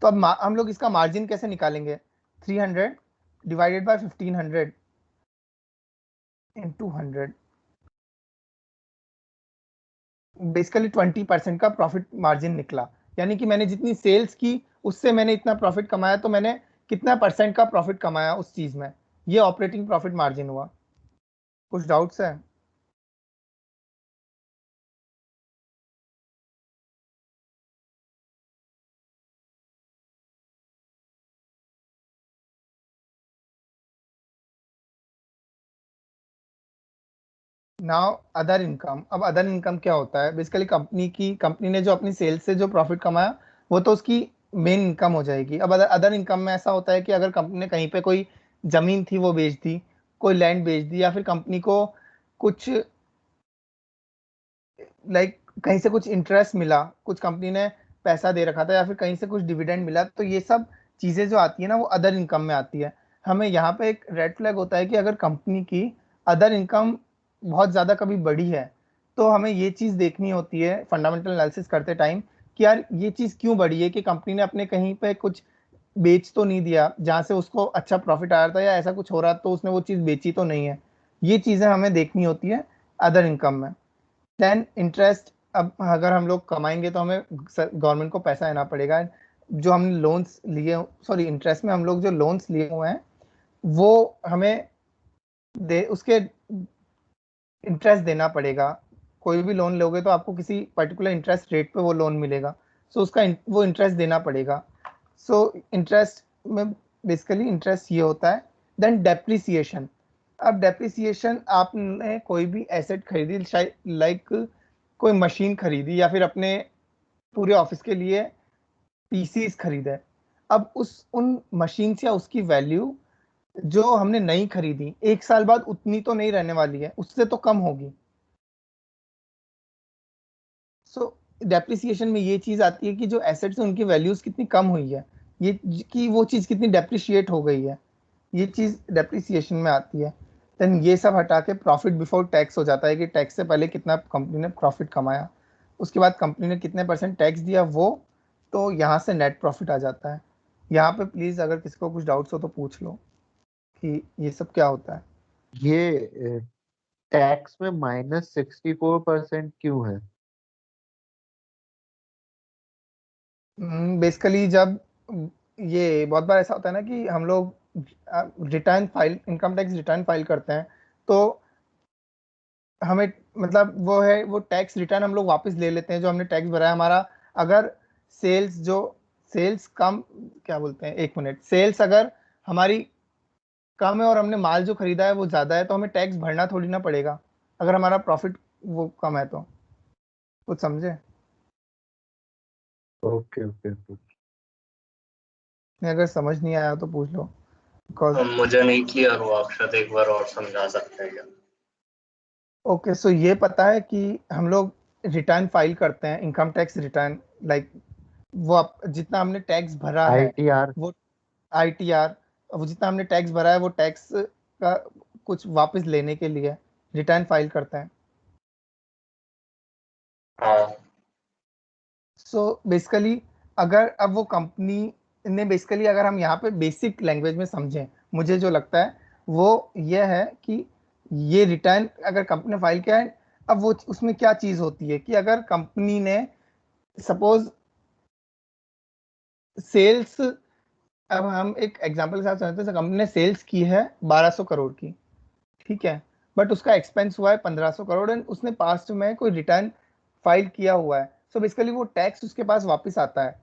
तो अब हम लोग इसका मार्जिन कैसे निकालेंगे? 300 डिवाइडेड बाय 1500 इंटू 100, बेसिकली 20% का प्रॉफिट मार्जिन निकला। यानी कि मैंने जितनी सेल्स की उससे मैंने इतना प्रॉफिट कमाया, तो मैंने कितना परसेंट का प्रॉफिट कमाया उस चीज में, ये ऑपरेटिंग प्रॉफिट मार्जिन हुआ। कुछ डाउट्स है? Now other income. अब अदर इनकम क्या होता है? बेसिकली कंपनी ने जो अपनी सेल्स से जो प्रॉफिट कमाया वो तो उसकी मेन इनकम हो जाएगी। अब अदर इनकम में ऐसा होता है कि अगर कंपनी ने कहीं पे कोई जमीन थी वो बेच दी, कोई लैंड बेच दी, या फिर कंपनी को कुछ कहीं से कुछ इंटरेस्ट मिला, कुछ कंपनी ने पैसा दे रखा था, या फिर कहीं से कुछ डिविडेंड मिला, तो ये सब चीजें जो आती है ना वो अदर इनकम में आती है। हमें यहाँ पे एक रेड फ्लैग होता है कि अगर कंपनी की अदर इनकम बहुत ज्यादा कभी बढ़ी है, तो हमें ये चीज देखनी होती है फंडामेंटल एनालिसिस करते टाइम कि यार ये चीज क्यों बढ़ी है, कि कंपनी ने अपने कहीं पे कुछ बेच तो नहीं दिया जहां से उसको अच्छा प्रॉफिट आ रहा था, या ऐसा कुछ हो रहा तो उसने वो चीज बेची तो नहीं है। ये चीजें हमें देखनी होती है अदर इनकम में। Then interest. अब अगर हम लोग कमाएंगे तो हमें गवर्नमेंट को पैसा देना पड़ेगा। जो हमने लोन्स लिए, सॉरी इंटरेस्ट में हम लोग जो लोन्स लिए हुए हैं वो हमें दे उसके इंटरेस्ट देना पड़ेगा। कोई भी लोन लोगे तो आपको किसी पर्टिकुलर इंटरेस्ट रेट पे वो लोन मिलेगा, सो उसका वो इंटरेस्ट देना पड़ेगा। सो इंटरेस्ट में बेसिकली इंटरेस्ट ये होता है। Then depreciation. अब डेप्रिसिएशन, आपने कोई भी एसेट खरीदी, शायद कोई मशीन खरीदी, या फिर अपने पूरे ऑफिस के लिए पीसीस खरीदे। अब उन मशीन्स या उसकी वैल्यू जो हमने नई खरीदी 1 साल बाद उतनी तो नहीं रहने वाली है, उससे तो कम होगी। सो डेप्रिसिएशन में ये चीज आती है कि जो एसेट्स है उनकी वैल्यूज कितनी कम हुई है, ये कि वो चीज कितनी डेप्रिशिएट हो गई है, ये चीज डेप्रिसिएशन में आती है। देन ये सब हटा के प्रॉफिट बिफोर टैक्स हो जाता है कि टैक्स से पहले कितना कंपनी ने प्रॉफिट कमाया, उसके बाद कंपनी ने कितने परसेंट टैक्स दिया वो, तो यहाँ से नेट प्रॉफिट आ जाता है। यहाँ पे प्लीज अगर किसी को कुछ डाउट्स हो तो पूछ लो कि ये सब क्या होता है। ये टैक्स में -64% क्यों है? बेसिकली जब ये बहुत बार ऐसा होता है ना कि हम लोग return file, income tax return file करते हैं, तो हमें मतलब वो है, वो टैक्स रिटर्न हम लोग वापस ले लेते हैं जो हमने टैक्स भरा है हमारा। अगर सेल्स कम, क्या बोलते हैं, एक मिनट, सेल्स अगर हमारी कम है और हमने माल जो खरीदा है वो ज्यादा है, तो हमें टैक्स भरना थोड़ी ना पड़ेगा अगर हमारा प्रॉफिट वो कम है तो। कुछ समझे? Okay okay okay. अगर समझ नहीं आया तो पूछ लो, बिकॉज मुझे नहीं क्लियर हुआ, अक्षत एक बार और समझा सकते हैं क्या? ओके, सो ये पता है कि हम लोग रिटर्न फाइल करते हैं, इनकम टैक्स रिटर्न, लाइक वो जितना हमने टैक्स भरा है, ITR। वो आईटीआर, वो जितना हमने टैक्स भरा है वो टैक्स का कुछ वापस लेने के लिए रिटर्न फाइल करते हैं। हाँ। सो बेसिकली अगर अब वो कंपनी ने, बेसिकली अगर हम यहाँ पे बेसिक लैंग्वेज में समझें, मुझे जो लगता है वो ये है कि ये रिटर्न अगर कंपनी ने फाइल किया है, अब वो उसमें क्या चीज़ होती है कि अगर कंपनी ने सपोज सेल्स, अब हम एक एग्जांपल के साथ समझते हैं, कंपनी ने सेल्स की है 1200 करोड़ की, ठीक है, बट उसका एक्सपेंस हुआ है 1500 करोड़ एंड उसने पास्ट में कोई रिटर्न फाइल किया हुआ है, सो बेसिकली वो टैक्स उसके पास वापस आता है।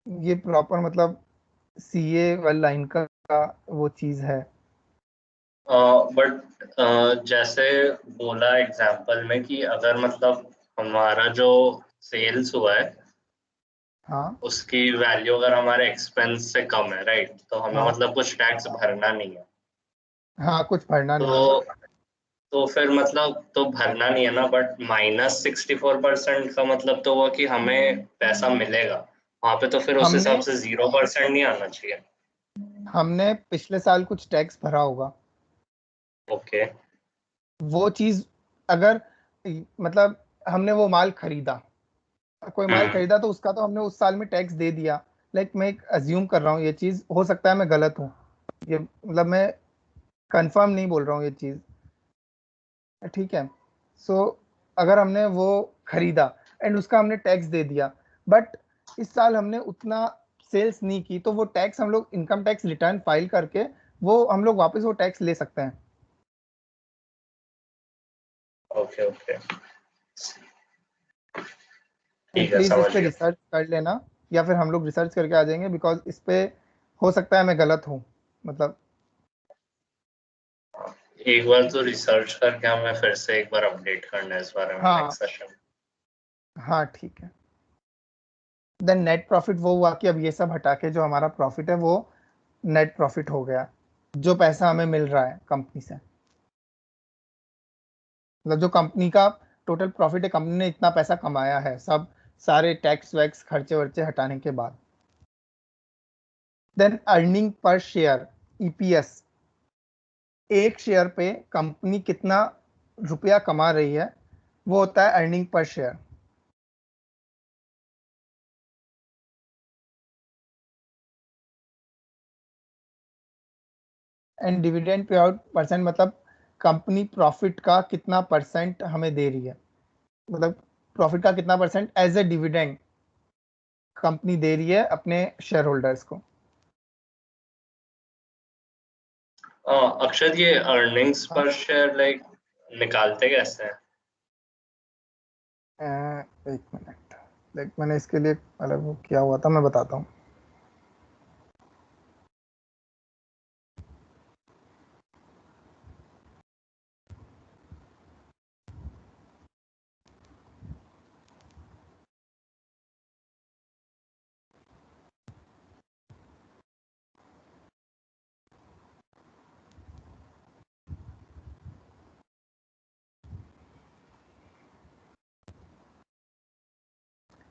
ये प्रॉपर मतलब सीए वाली लाइन का वो चीज है। बट जैसे बोला एग्जाम्पल में कि अगर मतलब हमारा जो सेल्स हुआ है हाँ उसकी वैल्यू अगर हमारे एक्सपेंस से कम है, राइट, तो हमें हाँ मतलब कुछ टैक्स भरना नहीं है। हाँ, कुछ भरना नहीं है। तो तो फिर मतलब तो भरना नहीं है ना, बट -64% का मतलब तो हुआ कि हमें पैसा मिलेगा वहां पे, तो फिर उस हमने हिसाब से 0% नहीं आना चाहिए। हमने पिछले साल कुछ टैक्स भरा होगा, ओके। वो चीज अगर मतलब हमने वो माल खरीदा, कोई माल हम्म। खरीदा तो उसका तो हमने उस साल में टैक्स दे दिया। लाइक मैं एक अज्यूम कर रहा हूँ, ये चीज हो सकता है मैं गलत हूँ, ये मतलब मैं कंफर्म नहीं बोल रहा हूँ ये चीज, ठीक है। सो अगर हमने वो खरीदा एंड उसका हमने टैक्स दे दिया, बट इस साल हमने उतना सेल्स नहीं की, तो वो टैक्स हम लोग इनकम टैक्स रिटर्न फाइल करके वो हम लोग वापस वो टैक्स ले सकते हैं। ओके ओके, ठीक है, प्लीज इस समझ पे गया। रिसर्च कर लेना, या फिर हम लोग रिसर्च करके आ जाएंगे, बिकॉज इस पे हो सकता है मैं गलत हूँ, मतलब। एक बार तो रिसर्च करके हमें फिर से एक बार अपडेट करना है इस बारे में हाँ नेक्स्ट सेशन। हाँ ठीक है। देन नेट प्रॉफिट वो हुआ कि अब ये सब हटा के जो हमारा प्रॉफिट है वो नेट प्रॉफिट हो गया, जो पैसा हमें मिल रहा है कंपनी से, मतलब जो कंपनी का टोटल प्रॉफिट है, कंपनी ने इतना पैसा कमाया है सब, सारे टैक्स वैक्स खर्चे वर्चे हटाने के बाद। Then earning per share, EPS, एक शेयर पे कंपनी कितना रुपया कमा रही है, वो होता है earning per share. And dividend pay out percent, मतलब कंपनी प्रॉफिट का कितना परसेंट हमें दे रही है, मतलब प्रॉफिट का कितना percent as a dividend company दे रही है अपने शेयर होल्डर्स को। अक्षत, ये अर्निंग्स हाँ, पर शेयर लाइक निकालते कैसे हैं? एक मिनट, लाइक मैंने इसके लिए अलग वो किया हुआ था, मैं बताता हूँ।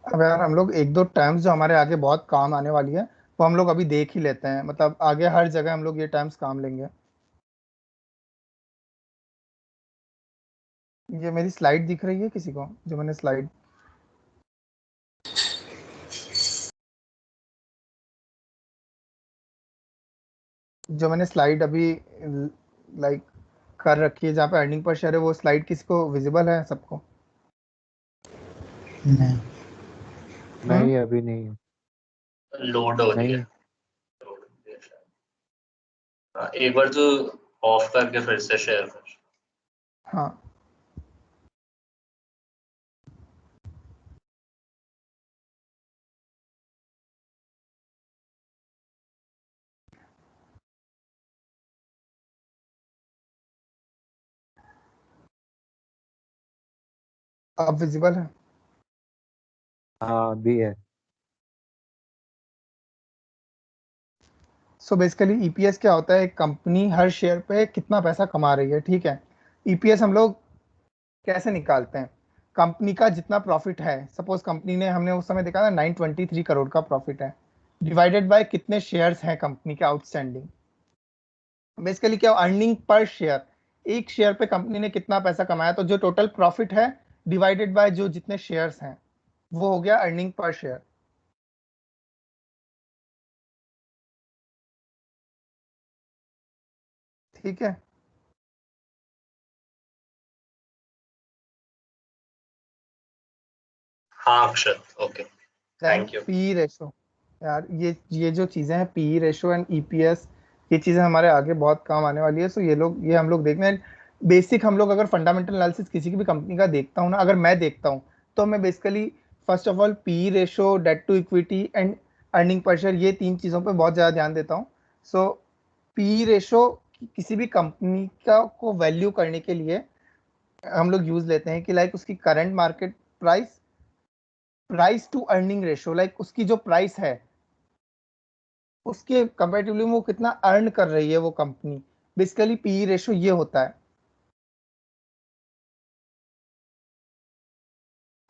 अब यार हम लोग एक दो टर्म्स जो हमारे आगे बहुत काम आने वाली है, वो हम लोग अभी देख ही लेते हैं, मतलब आगे हर जगह हम लोग ये टर्म्स काम लेंगे। ये मेरी स्लाइड दिख रही है किसी को, जो मैंने स्लाइड, अभी लाइक कर रखी है जहाँ पे अर्निंग पर शेयर है, वो स्लाइड किसी को विजिबल है सबको? नहीं। हम्म, नहीं अभी नहीं। लोड हो रही है। नहीं। लोड हो रही है शायद। एक बार तो ऑफ करके फिर से शेयर कर। हाँ अब विजिबल है। हाँ भी है। सो बेसिकली ईपीएस क्या होता है, एक कंपनी हर शेयर पे कितना पैसा कमा रही है, ठीक है। ईपीएस हम लोग कैसे निकालते हैं, कंपनी का जितना प्रॉफिट है, सपोज कंपनी ने, हमने उस समय देखा था 923 करोड़ का प्रॉफिट है, डिवाइडेड बाय कितने शेयर्स हैं कंपनी के आउटस्टैंडिंग। बेसिकली क्या, अर्निंग पर शेयर, एक शेयर पे कंपनी ने कितना पैसा कमाया, तो जो टोटल प्रॉफिट है डिवाइडेड बाय जो जितने शेयर्स हैं, वो हो गया अर्निंग पर शेयर। ठीक है। हाँ Akshat, okay then thank you. P ratio, यार ये जो चीजें हैं, पी रेशो एंड ईपीएस, ये चीजें हमारे आगे बहुत काम आने वाली है। सो ये हम लोग देखना है बेसिक। हम लोग अगर फंडामेंटल एनालिसिस किसी की भी कंपनी का देखता हूँ ना, अगर मैं देखता हूँ, तो मैं basically first of all P ratio, debt to equity and earning per share, ये तीन चीजों पे बहुत ज्यादा ध्यान देता हूँ। सो पी रेशो किसी भी कंपनी का को वैल्यू करने के लिए हम लोग यूज लेते हैं कि लाइक उसकी current market price, price to earning ratio, like उसकी जो प्राइस है उसके कंपैरेटिवली वो कितना अर्न कर रही है वो कंपनी। बेसिकली पी रेशो ये होता है।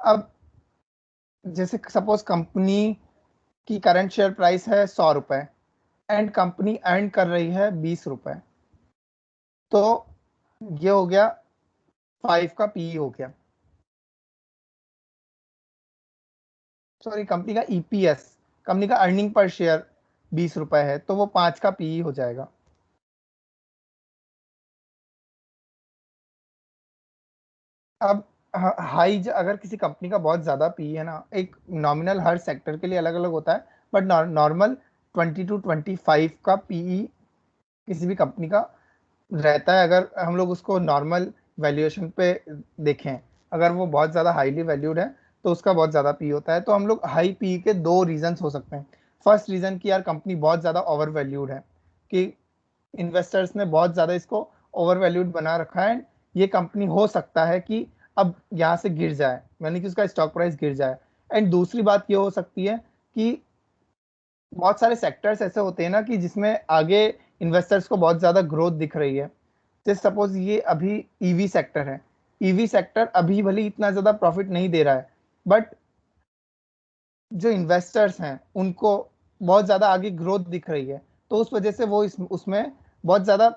अब जैसे सपोज कंपनी की करंट शेयर प्राइस है 100 रुपए एंड कंपनी अर्न कर रही है 20 रुपए, तो ये हो गया 5 का पी हो गया, सॉरी कंपनी का ईपीएस, कंपनी का अर्निंग पर शेयर 20 रुपए है, तो वो 5 का पी हो जाएगा। अब हाई, अगर किसी कंपनी का बहुत ज्यादा पी है ना, एक नॉमिनल हर सेक्टर के लिए अलग अलग होता है, बट नॉर्मल 20 to 25 का पीई किसी भी कंपनी का रहता है। अगर हम लोग उसको नॉर्मल वैल्यूएशन पे देखें, अगर वो बहुत ज़्यादा हाईली वैल्यूड है तो उसका बहुत ज़्यादा पी होता है। तो हम लोग हाई पी के दो रीजंस हो सकते हैं। फर्स्ट रीज़न कि यार कंपनी बहुत ज़्यादा ओवर वैल्यूड है, कि इन्वेस्टर्स ने बहुत ज़्यादा इसको ओवर वैल्यूड बना रखा है, ये कंपनी हो सकता है कि अब यहाँ से गिर जाए, यानी कि उसका स्टॉक प्राइस गिर जाए। एंड दूसरी बात ये हो सकती है कि बहुत सारे सेक्टर्स ऐसे होते हैं ना कि जिसमें आगे इन्वेस्टर्स को बहुत ज़्यादा ग्रोथ दिख रही है। जैसे सपोज ये अभी ईवी सेक्टर है, ईवी सेक्टर अभी भले इतना ज़्यादा प्रॉफिट नहीं दे रहा है, बट जो इन्वेस्टर्स हैं उनको बहुत ज़्यादा आगे ग्रोथ दिख रही है, तो उस वजह से वो उसमें बहुत ज़्यादा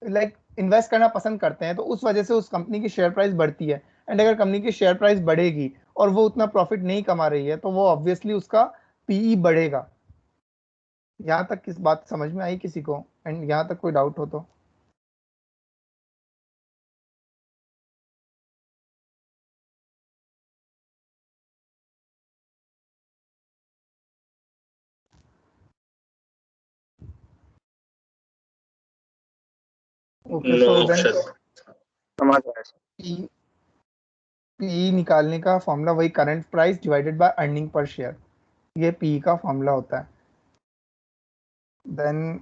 लाइक इन्वेस्ट करना पसंद करते हैं, तो उस वजह से उस कंपनी की शेयर प्राइस बढ़ती है। एंड अगर कंपनी की शेयर प्राइस बढ़ेगी और वो उतना प्रॉफिट नहीं कमा रही है, तो वो ऑब्वियसली उसका पीई बढ़ेगा। यहाँ तक किस बात समझ में आई किसी को, एंड यहाँ तक कोई डाउट हो तो? ओके नो सो देन अक्षत, समझ गया। पी पी निकालने का फॉर्मूला वही current price divided by earning per share, ये पी का फॉर्मूला होता है। देन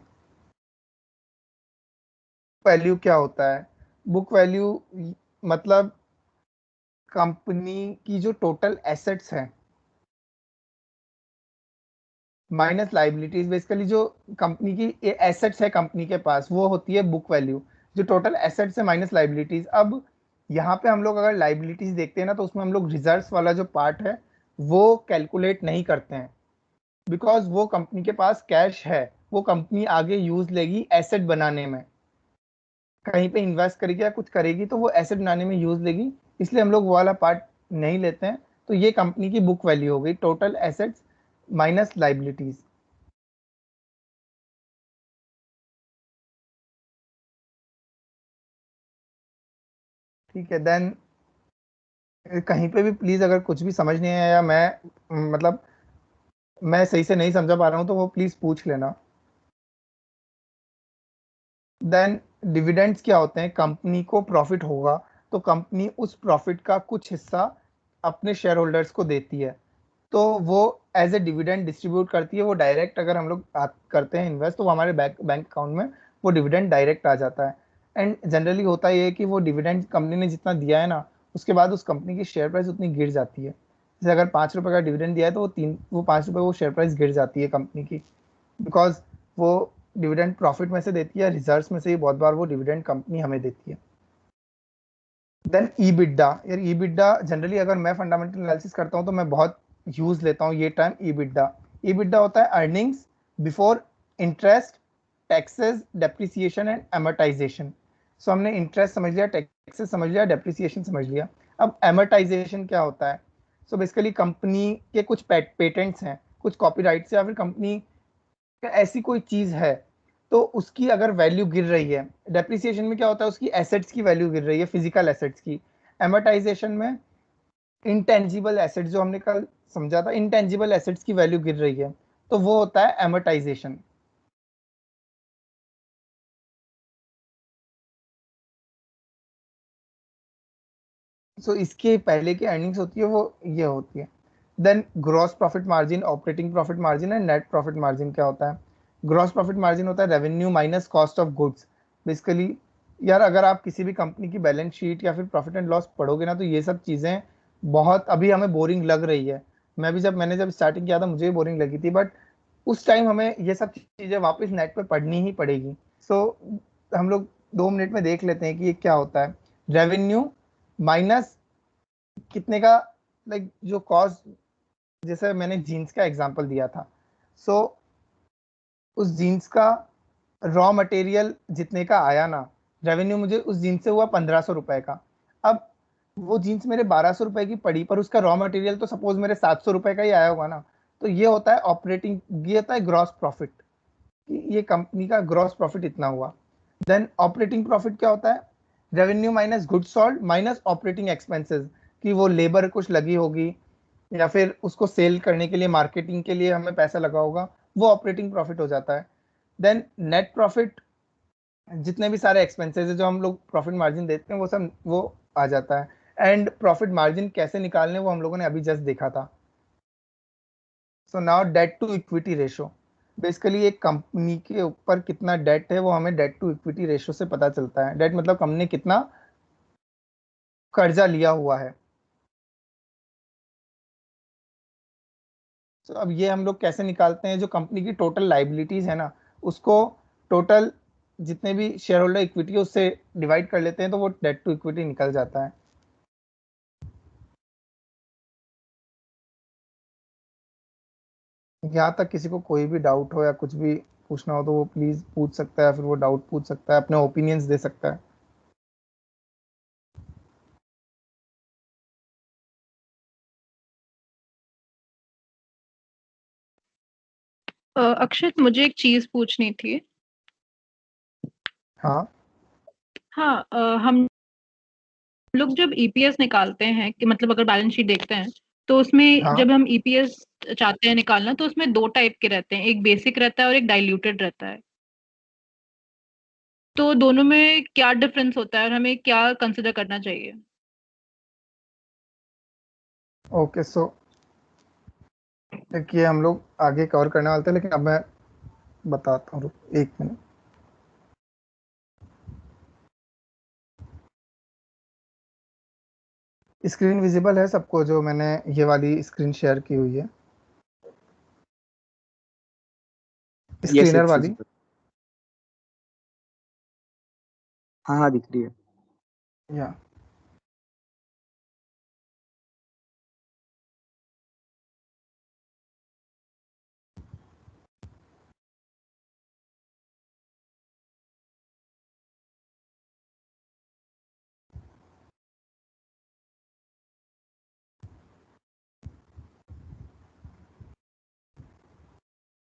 वैल्यू क्या होता है, बुक वैल्यू मतलब कंपनी की जो टोटल एसेट्स हैं माइनस लाइबिलिटीज। बेसिकली जो कंपनी की एसेट्स है कंपनी के पास, वो होती है बुक वैल्यू, जो टोटल एसेट्स है माइनस लाइबिलिटीज। अब यहाँ पे हम लोग अगर लाइबिलिटीज देखते हैं ना, तो उसमें हम लोग रिजर्व्स वाला जो पार्ट है वो कैलकुलेट नहीं करते हैं, बिकॉज वो कंपनी के पास कैश है, वो कंपनी आगे यूज लेगी एसेट बनाने में, कहीं पे इन्वेस्ट करेगी या कुछ करेगी तो वो एसेट बनाने में यूज लेगी, इसलिए हम लोग वो वाला पार्ट नहीं लेते हैं। तो ये कंपनी की बुक वैल्यू हो गई, टोटल एसेट्स माइनस लाइबिलिटीज। ठीक है। देन कहीं पे भी प्लीज अगर कुछ भी समझ नहीं आया या मैं मतलब मैं सही से नहीं समझा पा रहा हूँ, तो वो प्लीज पूछ लेना। देन डिविडेंड्स क्या होते हैं, कंपनी को प्रॉफिट होगा तो कंपनी उस प्रॉफिट का कुछ हिस्सा अपने शेयर होल्डर्स को देती है, तो वो एज ए डिविडेंड डिस्ट्रीब्यूट करती है। वो डायरेक्ट अगर हम लोग करते हैं इन्वेस्ट तो वो हमारे बैंक अकाउंट में वो डिविडेंड डायरेक्ट आ जाता है। एंड जनरली होता ये है कि वो डिविडेंड कंपनी ने जितना दिया है ना, उसके बाद उस कंपनी की शेयर प्राइस उतनी गिर जाती है। जैसे अगर 5 रुपए का डिविडेंड दिया है तो वो 5 रुपए वो शेयर प्राइस गिर जाती है कंपनी की, बिकॉज वो डिविडेंड प्रॉफिट में से देती है, रिजर्व्स में से ही बहुत बार वो डिविडेंड कंपनी हमें देती है। देन ईबिडा, यार ईबिडा जनरली अगर मैं फंडामेंटल एनालिसिस करता हूँ तो मैं बहुत यूज लेता हूँ ये टर्म ईबिडा। ईबिडा होता है earnings before interest, taxes, depreciation and amortization. So हमने इंटरेस्ट समझ लिया, टैक्सेस समझ लिया, डेप्रिसिएशन समझ लिया। अब एमोर्टाइजेशन क्या होता है? सो बेसिकली कंपनी के कुछ पेटेंट्स हैं, कुछ कॉपीराइट्स, या फिर कंपनी ऐसी कोई चीज है तो उसकी अगर वैल्यू गिर रही है। डेप्रिसिएशन में क्या होता है, उसकी एसेट्स की वैल्यू गिर रही है, फिजिकल एसेट्स की। एमोर्टाइजेशन में इंटेंजिबल एसेट्स, जो हमने कल समझा था, इंटेंजिबल एसेट्स की वैल्यू गिर रही है, तो वो होता है एमोर्टाइजेशन। सो इसके पहले की अर्निंग्स होती है वो ये होती है। Then gross profit margin, operating profit margin and net profit margin क्या होता है? ग्रॉस प्रॉफिट मार्जिन होता है revenue minus cost of goods. Basically यार अगर आप किसी भी कंपनी की बैलेंस शीट या फिर प्रॉफिट एंड लॉस पढ़ोगे ना, तो ये सब चीजें बहुत अभी हमें बोरिंग लग रही है। मैंने जब स्टार्टिंग किया था मुझे भी बोरिंग लगी थी, बट उस टाइम हमें ये सब चीजें वापस नेट पे पढ़नी ही पड़ेगी। सो हम लोग 2 मिनट में देख लेते हैं कि ये क्या होता है। रेवेन्यू माइनस कितने का, लाइक जो कॉस्ट, जैसे मैंने जीन्स का एग्जांपल दिया था। सो उस जीन्स का रॉ मटेरियल जितने का आया ना, रेवेन्यू मुझे उस जीन्स से हुआ 1500 रुपए का। अब वो जीन्स मेरे 1200 रुपए की पड़ी, पर उसका रॉ मटेरियल तो सपोज मेरे 700 रुपए का ही आया होगा ना। तो ये होता है ऑपरेटिंग, ये होता है ग्रॉस प्रॉफिट, ये कंपनी का ग्रॉस प्रॉफिट इतना हुआ। देन ऑपरेटिंग प्रॉफिट क्या होता है? Revenue minus goods sold minus operating expenses, कि वो लेबर कुछ लगी होगी या फिर उसको सेल करने के लिए, मार्केटिंग के लिए हमें पैसा लगा होगा, वो ऑपरेटिंग प्रॉफिट हो जाता है। देन नेट प्रॉफिट, जितने भी सारे एक्सपेंसेस है जो हम लोग प्रॉफिट मार्जिन देते हैं वो सब वो आ जाता है। एंड प्रॉफिट मार्जिन कैसे निकालने वो हम लोगों ने अभी जस्ट देखा था। So now debt to equity ratio, basically एक कंपनी के ऊपर कितना डेट है वो हमें डेट टू इक्विटी रेशो से पता चलता है। डेट मतलब कंपनी कितना कर्जा लिया हुआ है। तो अब ये हम लोग कैसे निकालते हैं? जो कंपनी की टोटल लाइबिलिटीज है ना, उसको टोटल जितने भी शेयर होल्डर इक्विटी है उससे डिवाइड कर लेते हैं, तो वो डेट टू इक्विटी निकल जाता है। यहाँ तक किसी को कोई भी डाउट हो या कुछ भी पूछना हो तो वो प्लीज पूछ सकता है, फिर वो डाउट पूछ सकता है, अपने ओपिनियंस दे सकता है। अक्षत, मुझे एक चीज पूछनी थी। हाँ हाँ, हम लोग जब ईपीएस निकालते हैं, कि मतलब अगर बैलेंस शीट देखते हैं, तो उसमें हाँ जब हम ईपीएस चाहते हैं निकालना, तो उसमें दो टाइप के रहते हैं, एक बेसिक रहता है और एक डाइल्यूटेड रहता है। तो दोनों में क्या डिफरेंस होता है और हमें क्या कंसिडर करना चाहिए? ओके। सो देखिए हम लोग आगे कवर करने वाले थे, लेकिन अब मैं बताता हूँ, रुक 1 मिनट। स्क्रीन विजिबल है सबको, जो मैंने ये वाली स्क्रीन शेयर की हुई है, यस स्क्रीनर इट्स वाली? विजिबल। हाँ हाँ दिख रही है। या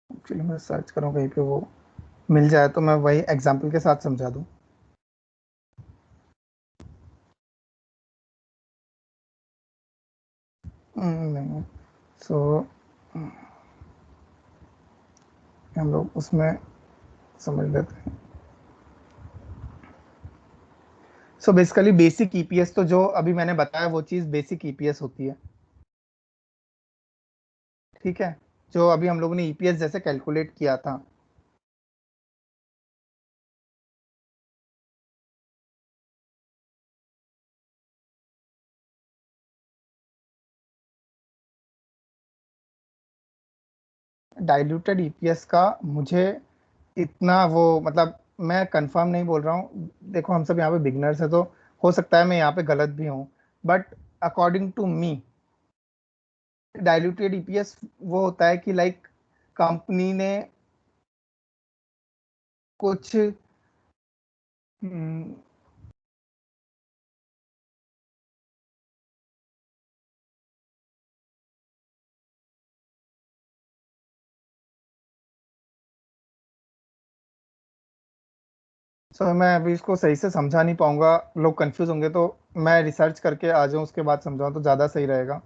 एक्चुअली मैं सर्च करूँ कहीं पे वो मिल जाए तो मैं वही एग्जांपल के साथ समझा दूँ। नहीं। सो हम लोग उसमें समझ लेते हैं। सो बेसिकली बेसिक ईपीएस तो जो अभी मैंने बताया वो चीज बेसिक ईपीएस होती है, ठीक है, जो अभी हम लोगों ने ईपीएस जैसे कैलकुलेट किया था। डाइल्यूटेड ईपीएस का मुझे इतना वो मतलब मैं कंफर्म नहीं बोल रहा हूँ, देखो हम सब यहाँ पे बिगनर्स है तो हो सकता है मैं यहाँ पे गलत भी हूँ, but according to me diluted EPS वो होता है कि लाइक कंपनी ने कुछ हम्म, सो मैं अभी इसको सही से समझा नहीं पाऊंगा, लोग कंफ्यूज होंगे, तो मैं रिसर्च करके आ जाऊँ उसके बाद समझाऊँ तो ज़्यादा सही रहेगा।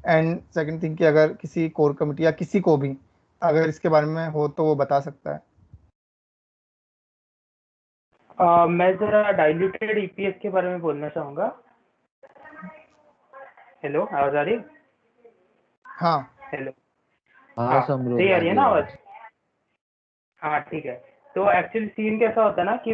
एंड सेकंड थिंग कि अगर किसी कोर कमिटी या किसी को भी अगर इसके बारे में हो तो वो बता सकता है। मैं जरा डाइल्यूटेड ईपीएस के बारे में बोलना चाहूँगा। हेलो, आवाज आ रही है? हाँ हेलो, हाँ हाँ समरोज सही आ आ रही है रही ना है आवाज? आवाज। हाँ ठीक है। तो एक्चुअली सीन कैसा होता है ना कि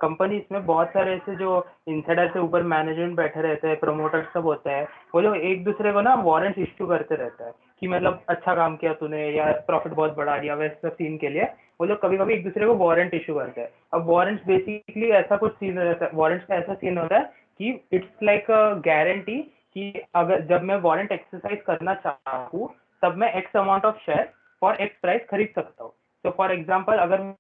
कंपनीज में बहुत सारे ऐसे जो इंसाइडर से ऊपर मैनेजमेंट बैठे रहते हैं, प्रमोटर्स सब होते हैं, वो लोग एक दूसरे को ना वारंट इश्यू करते रहते हैं कि मतलब अच्छा काम किया तूने या प्रॉफिट बहुत बढ़ा लिया, वैसे सीन के लिए वो लोग कभी कभी एक दूसरे को वारंट इशू करते हैं। अब वारंट्स बेसिकली ऐसा कुछ सीन रहता है, वारंट्स का ऐसा सीन होता है कि इट्स लाइक अ गारंटी कि अगर जब मैं वारंट एक्सरसाइज करना चाहूँ तब मैं x amount of share for x price खरीद सकता हूँ। तो फॉर एग्जाम्पल अगर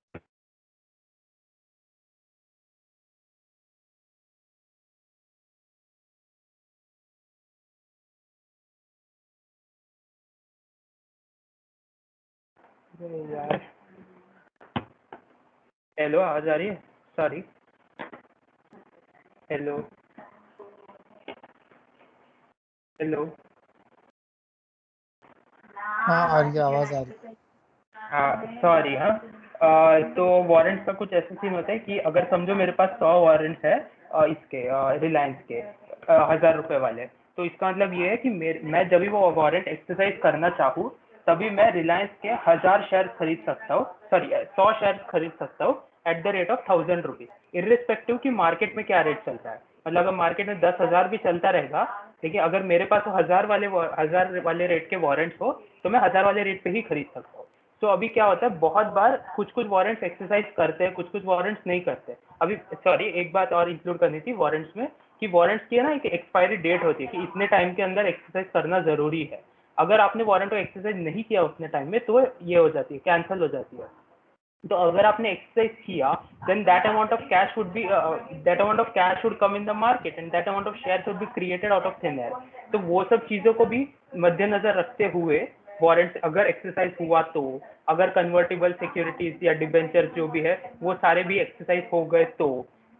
यार, हेलो आवाज आ रही है? Sorry, hello hello. हाँ आ रही है, आवाज आ रही है। हाँ सॉरी। हाँ तो वारंट का कुछ ऐसा सीन होता है कि अगर समझो मेरे पास 100 वारंट है इसके रिलायंस के 1000 रुपए वाले, तो इसका मतलब ये है कि मैं जब भी वो वारंट एक्सरसाइज करना चाहूँ तभी मैं रिलायंस के 1000 शेयर खरीद सकता हूँ, सॉरी 100 शेयर खरीद सकता हूँ at the rate of 1000 rupees, irrespective कि मार्केट में क्या रेट चल रहा है। मतलब अगर मार्केट में 10,000 भी चलता रहेगा, लेकिन अगर मेरे पास वो 1000 वाले रेट के वारंट हो तो मैं 1000 वाले रेट पे ही खरीद सकता हूँ। तो अभी क्या होता है, बहुत बार कुछ कुछ वारंट्स एक्सरसाइज करते हैं, कुछ कुछ वारंट्स नहीं करते। अभी सॉरी, एक बात और इंक्लूड करनी थी वारंट्स में कि वारंट्स की है ना एक एक्सपायरी डेट होती है कि इतने टाइम के अंदर एक्सरसाइज करना जरूरी है। अगर आपने वारंट को एक्सरसाइज नहीं किया उतने टाइम में तो ये हो जाती है, कैंसिल हो जाती है। तो अगर आपने एक्सरसाइज किया then that amount of cash would come in the market and that amount of shares would be created out of thin air। तो वो सब चीजों को भी मद्देनजर रखते हुए वारंट अगर एक्सरसाइज हुआ तो, अगर कन्वर्टेबल सिक्योरिटीज या डिबेंचर जो भी है वो सारे भी एक्सरसाइज हो गए तो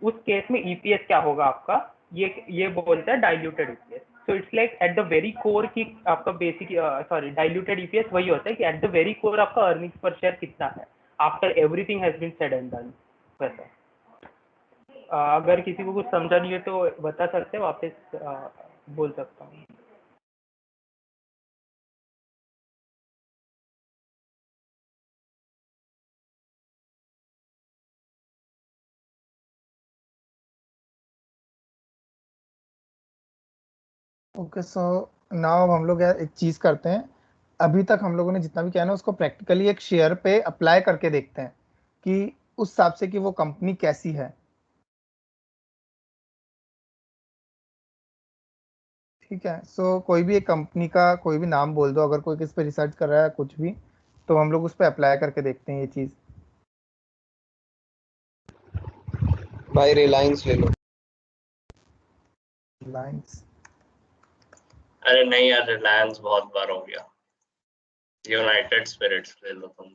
उस केस में ईपीएस क्या होगा आपका, ये बोलता है diluted EPS. So it's like eight the very core की आपका बेसिक सॉरी डाइल्यूटेड ईपीएस वही होता है कि एट द वेरी कोर आपका अर्निंग्स पर शेयर कितना है after everything has been said and done. वैसा अगर किसी को कुछ समझा नहीं है तो बता सकते हैं, वापस बोल सकता हूँ। ओके सो नाउ हम लोग यार एक चीज करते हैं, अभी तक हम लोगों ने जितना भी किया ना उसको प्रैक्टिकली एक शेयर पे अप्लाई करके देखते हैं कि उस हिसाब से कि वो कंपनी कैसी है। ठीक है, सो कोई भी एक कंपनी का कोई भी नाम बोल दो, अगर कोई किस पे रिसर्च कर रहा है कुछ भी, तो हम लोग उस पर अप्लाई करके देखते हैं ये चीज। भाई रिलायंस ले लो। लाइंस अरे नहीं यार, रिलायंस बहुत बार हो गया। यूनाइटेड स्पिरिट्स ले लो तुम।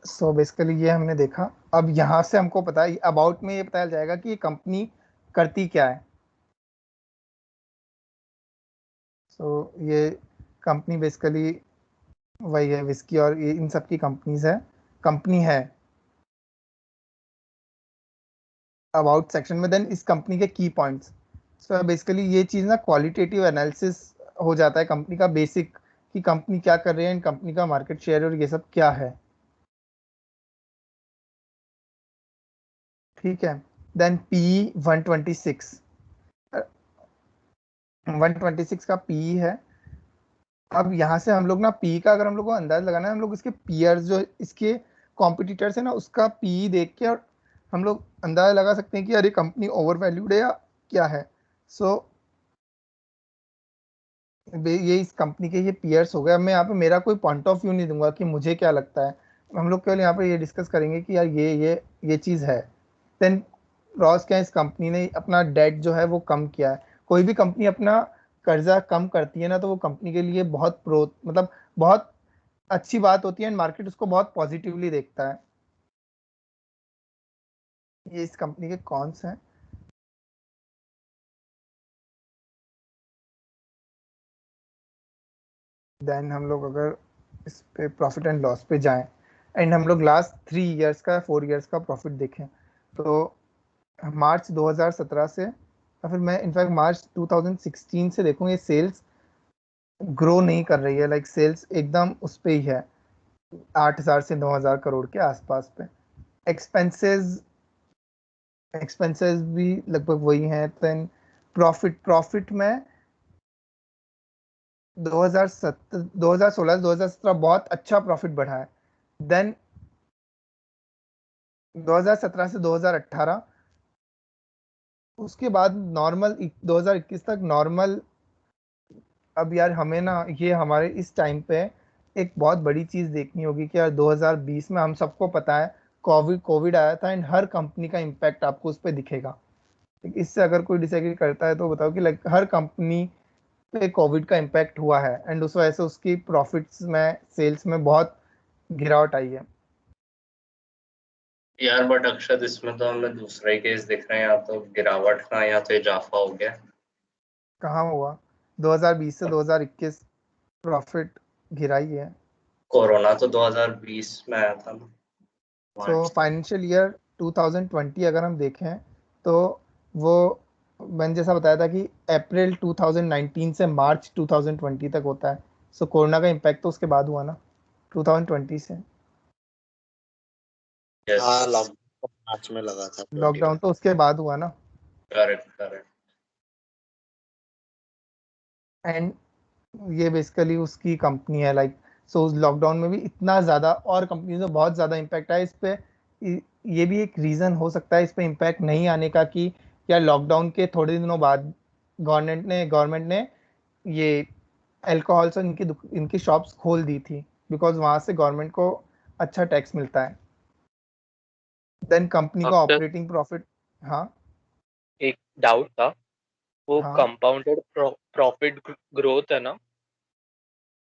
सो बेसिकली ये हमने देखा, अब यहाँ से हमको पता है अबाउट में ये पता जाएगा कि ये कंपनी करती क्या है। सो ये कंपनी बेसिकली वही है विस्की और इन सब की कंपनी है अबाउट सेक्शन में। देन इस कंपनी के की पॉइंट्स, सो बेसिकली ये चीज़ ना क्वालिटेटिव एनालिसिस हो जाता है कंपनी का बेसिक, कि कंपनी क्या कर रही है, इन कंपनी का मार्केट शेयर और ये सब क्या है। ठीक है। देन पी 126, 126 का पी है। अब यहाँ से हम लोग ना पी का अगर हम लोग को अंदाज लगाना है, हम लोग इसके पीयर्स जो इसके कॉम्पिटिटर्स है ना उसका पी देख के और हम लोग अंदाजा लगा सकते हैं कि अरे कंपनी ओवर वैल्यूड है या क्या है। सो ये इस कंपनी के ये पीयर्स हो गए। अब मैं यहाँ पे मेरा कोई पॉइंट ऑफ व्यू नहीं दूंगा कि मुझे क्या लगता है, हम लोग केवल यहाँ पे ये डिस्कस करेंगे कि यार ये चीज़ है। देन रॉस क्या है, इस कंपनी ने अपना डेट जो है वो कम किया है। कोई भी कंपनी अपना कर्जा कम करती है ना तो वो कंपनी के लिए बहुत मतलब बहुत अच्छी बात होती है एंड मार्केट उसको बहुत पॉजिटिवली देखता है। ये इस कंपनी के कॉन्स हैं। देन हम लोग अगर इस पे प्रॉफिट एंड लॉस पे जाएं एंड हम लोग लास्ट 3 इयर्स का 4 इयर्स का प्रॉफिट देखें तो मार्च 2017 से या फिर मैं इनफैक्ट मार्च 2016 से देखूँ, ये सेल्स ग्रो नहीं कर रही है। लाइक सेल्स एकदम उस पे ही है, 8,000 से 9,000 करोड़ के आसपास पे। एक्सपेंसेस एक्सपेंसेस भी लगभग वही हैं। देन प्रॉफिट में 2016 2017 बहुत अच्छा प्रॉफिट बढ़ा है। देन 2017 से 2018 उसके बाद नॉर्मल 2021 तक नॉर्मल। अब यार हमें ना ये हमारे इस टाइम पे एक बहुत बड़ी चीज़ देखनी होगी कि यार 2020 में हम सबको पता है कोविड कोविड आया था एंड हर कंपनी का इम्पैक्ट आपको उस पर दिखेगा। इससे अगर कोई डिसएग्री करता है तो बताओ कि लाइक हर कंपनी पे कोविड का इम्पैक्ट हुआ है एंड उस वजह से उसकी प्रॉफिट्स में सेल्स में बहुत गिरावट आई है। यार बट अक्षत इसमें तो हमें दूसरा ही केस दिख रहे हैं, या तो गिरावट का या तो इजाफा हो गया। कहाँ हुआ? 2020 से 2021 प्रॉफिट गिरा ही है। कोरोना तो 2020 में आया था ना, सो मार्च तक। फाइनेंशियल ईयर 2020 अगर हम देखें तो वो मैंने जैसा बताया था कि अप्रैल 2019 से मार्च 2020 तक होता है। सो कोरोना का इम्पैक्ट तो उसके बाद हुआ ना 2020 से। यस, लॉकडाउन मार्च में लगा था 20 लॉकडाउन में। तो उसके बाद हुआ ना। Correct correct. एंड ये बेसिकली उसकी कंपनी है। लाइक सो लॉकडाउन में भी इतना ज़्यादा और कंपनी में बहुत ज़्यादा इम्पैक्ट आया इस पे। ये भी एक रीज़न हो सकता है इस पे इम्पैक्ट नहीं आने का कि या लॉकडाउन के थोड़े दिनों बाद गवर्नमेंट ने ये अल्कोहल्स और इनकी शॉप्स खोल दी थी, बिकॉज वहाँ से गवर्नमेंट को अच्छा टैक्स मिलता है। देन कंपनी का अक्षर, ऑपरेटिंग प्रॉफिट। हाँ एक डाउट था, वो हाँ। कंपाउंडेड प्रॉफिट ग्रोथ है ना,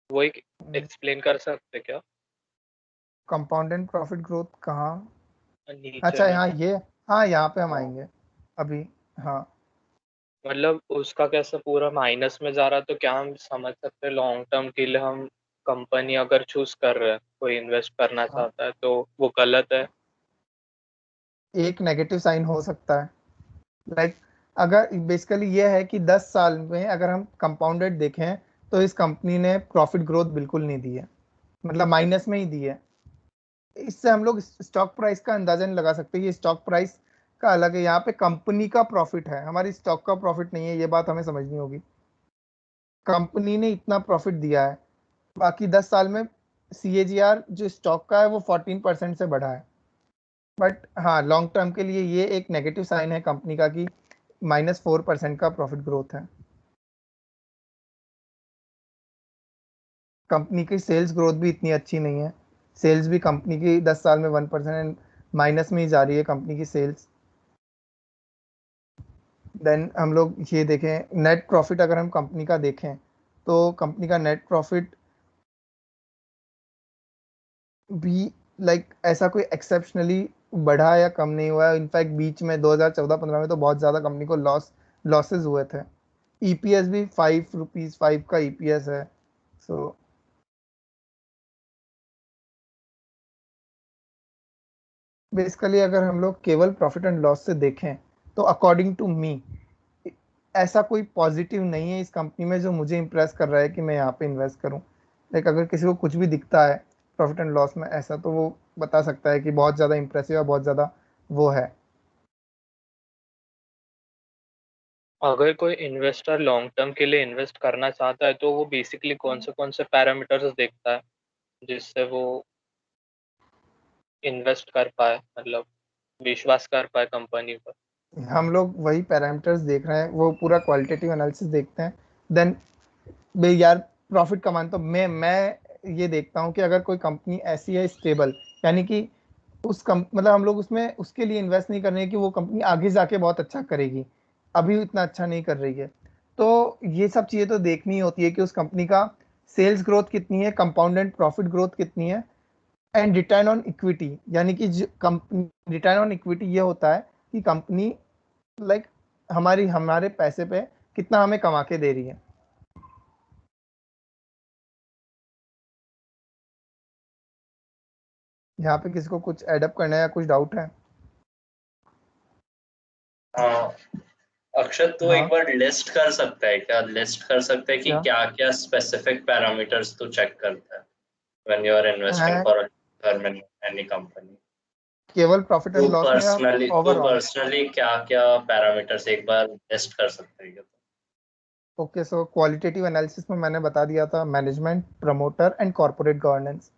वो एक एक्सप्लेन कर सकते क्या? कंपाउंडेड प्रॉफिट ग्रोथ कहाँ? नीचे अच्छा में। यहाँ ये, हाँ यहाँ पे हम हाँ, आएंगे अभी। हाँ मतलब उसका कैसे पूरा माइनस में जा रहा, तो क्या हम समझ सकते हैं लॉन्ग टर्म के लिए हम कंपनी अगर चूज कर रहे हैं, कोई इन्वेस्ट करना हाँ, चाहता है तो वो गलत है? एक नेगेटिव साइन हो सकता है। लाइक अगर बेसिकली ये है कि 10 साल में अगर हम कंपाउंडेड देखें तो इस कंपनी ने प्रॉफिट ग्रोथ बिल्कुल नहीं दी है, मतलब माइनस में ही दी है। इससे हम लोग स्टॉक प्राइस का अंदाजा नहीं लगा सकते। ये स्टॉक प्राइस का अलग है, यहाँ पे कंपनी का प्रॉफिट है, हमारी स्टॉक का प्रॉफिट नहीं है। ये बात हमें समझनी होगी। कंपनी ने इतना प्रॉफिट दिया है, बाकी 10 साल में CAGR जो स्टॉक का है वो 14% से बढ़ा है। बट हाँ लॉन्ग टर्म के लिए ये एक नेगेटिव साइन है कंपनी का कि -4% का प्रॉफिट ग्रोथ है। कंपनी की सेल्स ग्रोथ भी इतनी अच्छी नहीं है। सेल्स भी कंपनी की 10 साल में 1% माइनस में ही जा रही है कंपनी की सेल्स। देन हम लोग ये देखें नेट प्रॉफिट, अगर हम कंपनी का देखें तो कंपनी का नेट प्रॉफिट भी लाइक ऐसा कोई एक्सेप्शनली बढ़ा या कम नहीं हुआ है। इनफैक्ट बीच में 2014-15 में तो बहुत ज़्यादा कंपनी को लॉसेस हुए थे। EPS भी ₹5 का EPS है। सो बेसिकली अगर हम लोग केवल प्रॉफिट एंड लॉस से देखें तो अकॉर्डिंग टू मी ऐसा कोई पॉजिटिव नहीं है इस कंपनी में जो मुझे इम्प्रेस कर रहा है कि मैं यहाँ पे इन्वेस्ट करूँ। लाइक अगर किसी को कुछ भी दिखता है प्रॉफिट एंड लॉस में ऐसा, तो वो बता सकता है कि बहुत ज़्यादा इम्प्रेसिव है, बहुत ज़्यादा वो है। अगर कोई इन्वेस्टर लॉन्ग टर्म के लिए इन्वेस्ट करना चाहता है तो वो बेसिकली कौन से पैरामीटर्स देखता है जिससे वो इन्वेस्ट कर पाए, मतलब विश्वास कर पाए कंपनी पर? हम लोग वही पैरामीटर्स देख रहे हैं, वो पूरा क्वालिटेटिव एनालिसिस देखते हैं। देन बे यार प्रॉफिट कमाने, तो मैं ये देखता हूँ कि अगर कोई कंपनी ऐसी है स्टेबल, यानी कि मतलब हम लोग उसमें उसके लिए इन्वेस्ट नहीं कर रहे हैं कि वो कंपनी आगे जाके बहुत अच्छा करेगी, अभी इतना अच्छा नहीं कर रही है। तो ये सब चीज़ें तो देखनी होती है कि उस कंपनी का सेल्स ग्रोथ कितनी है, कंपाउंडेड प्रॉफिट ग्रोथ कितनी है, एंड रिटर्न ऑन इक्विटी। यानी कि कंपनी रिटर्न ऑन इक्विटी ये होता है कि कंपनी लाइक हमारे पैसे पे कितना हमें कमा के दे रही है। यहाँ पे किसी को कुछ एडअप करना है या कुछ डाउट है? अक्षत तो एक बार लिस्ट कर सकता है क्या, लिस्ट कर सकता है कि क्या क्या स्पेसिफिक पैरामीटर्स तू चेक करता है when you are investing for any company? केवल प्रॉफिट एंड लॉस में या ओवरऑल? पर्सनली क्या क्या पैरामीटर्स एक बार लिस्ट कर सकते हैं? ओके, सो क्वालिटेटिव एनालिसिस में मैंने बता दिया था management, promoter and corporate governance.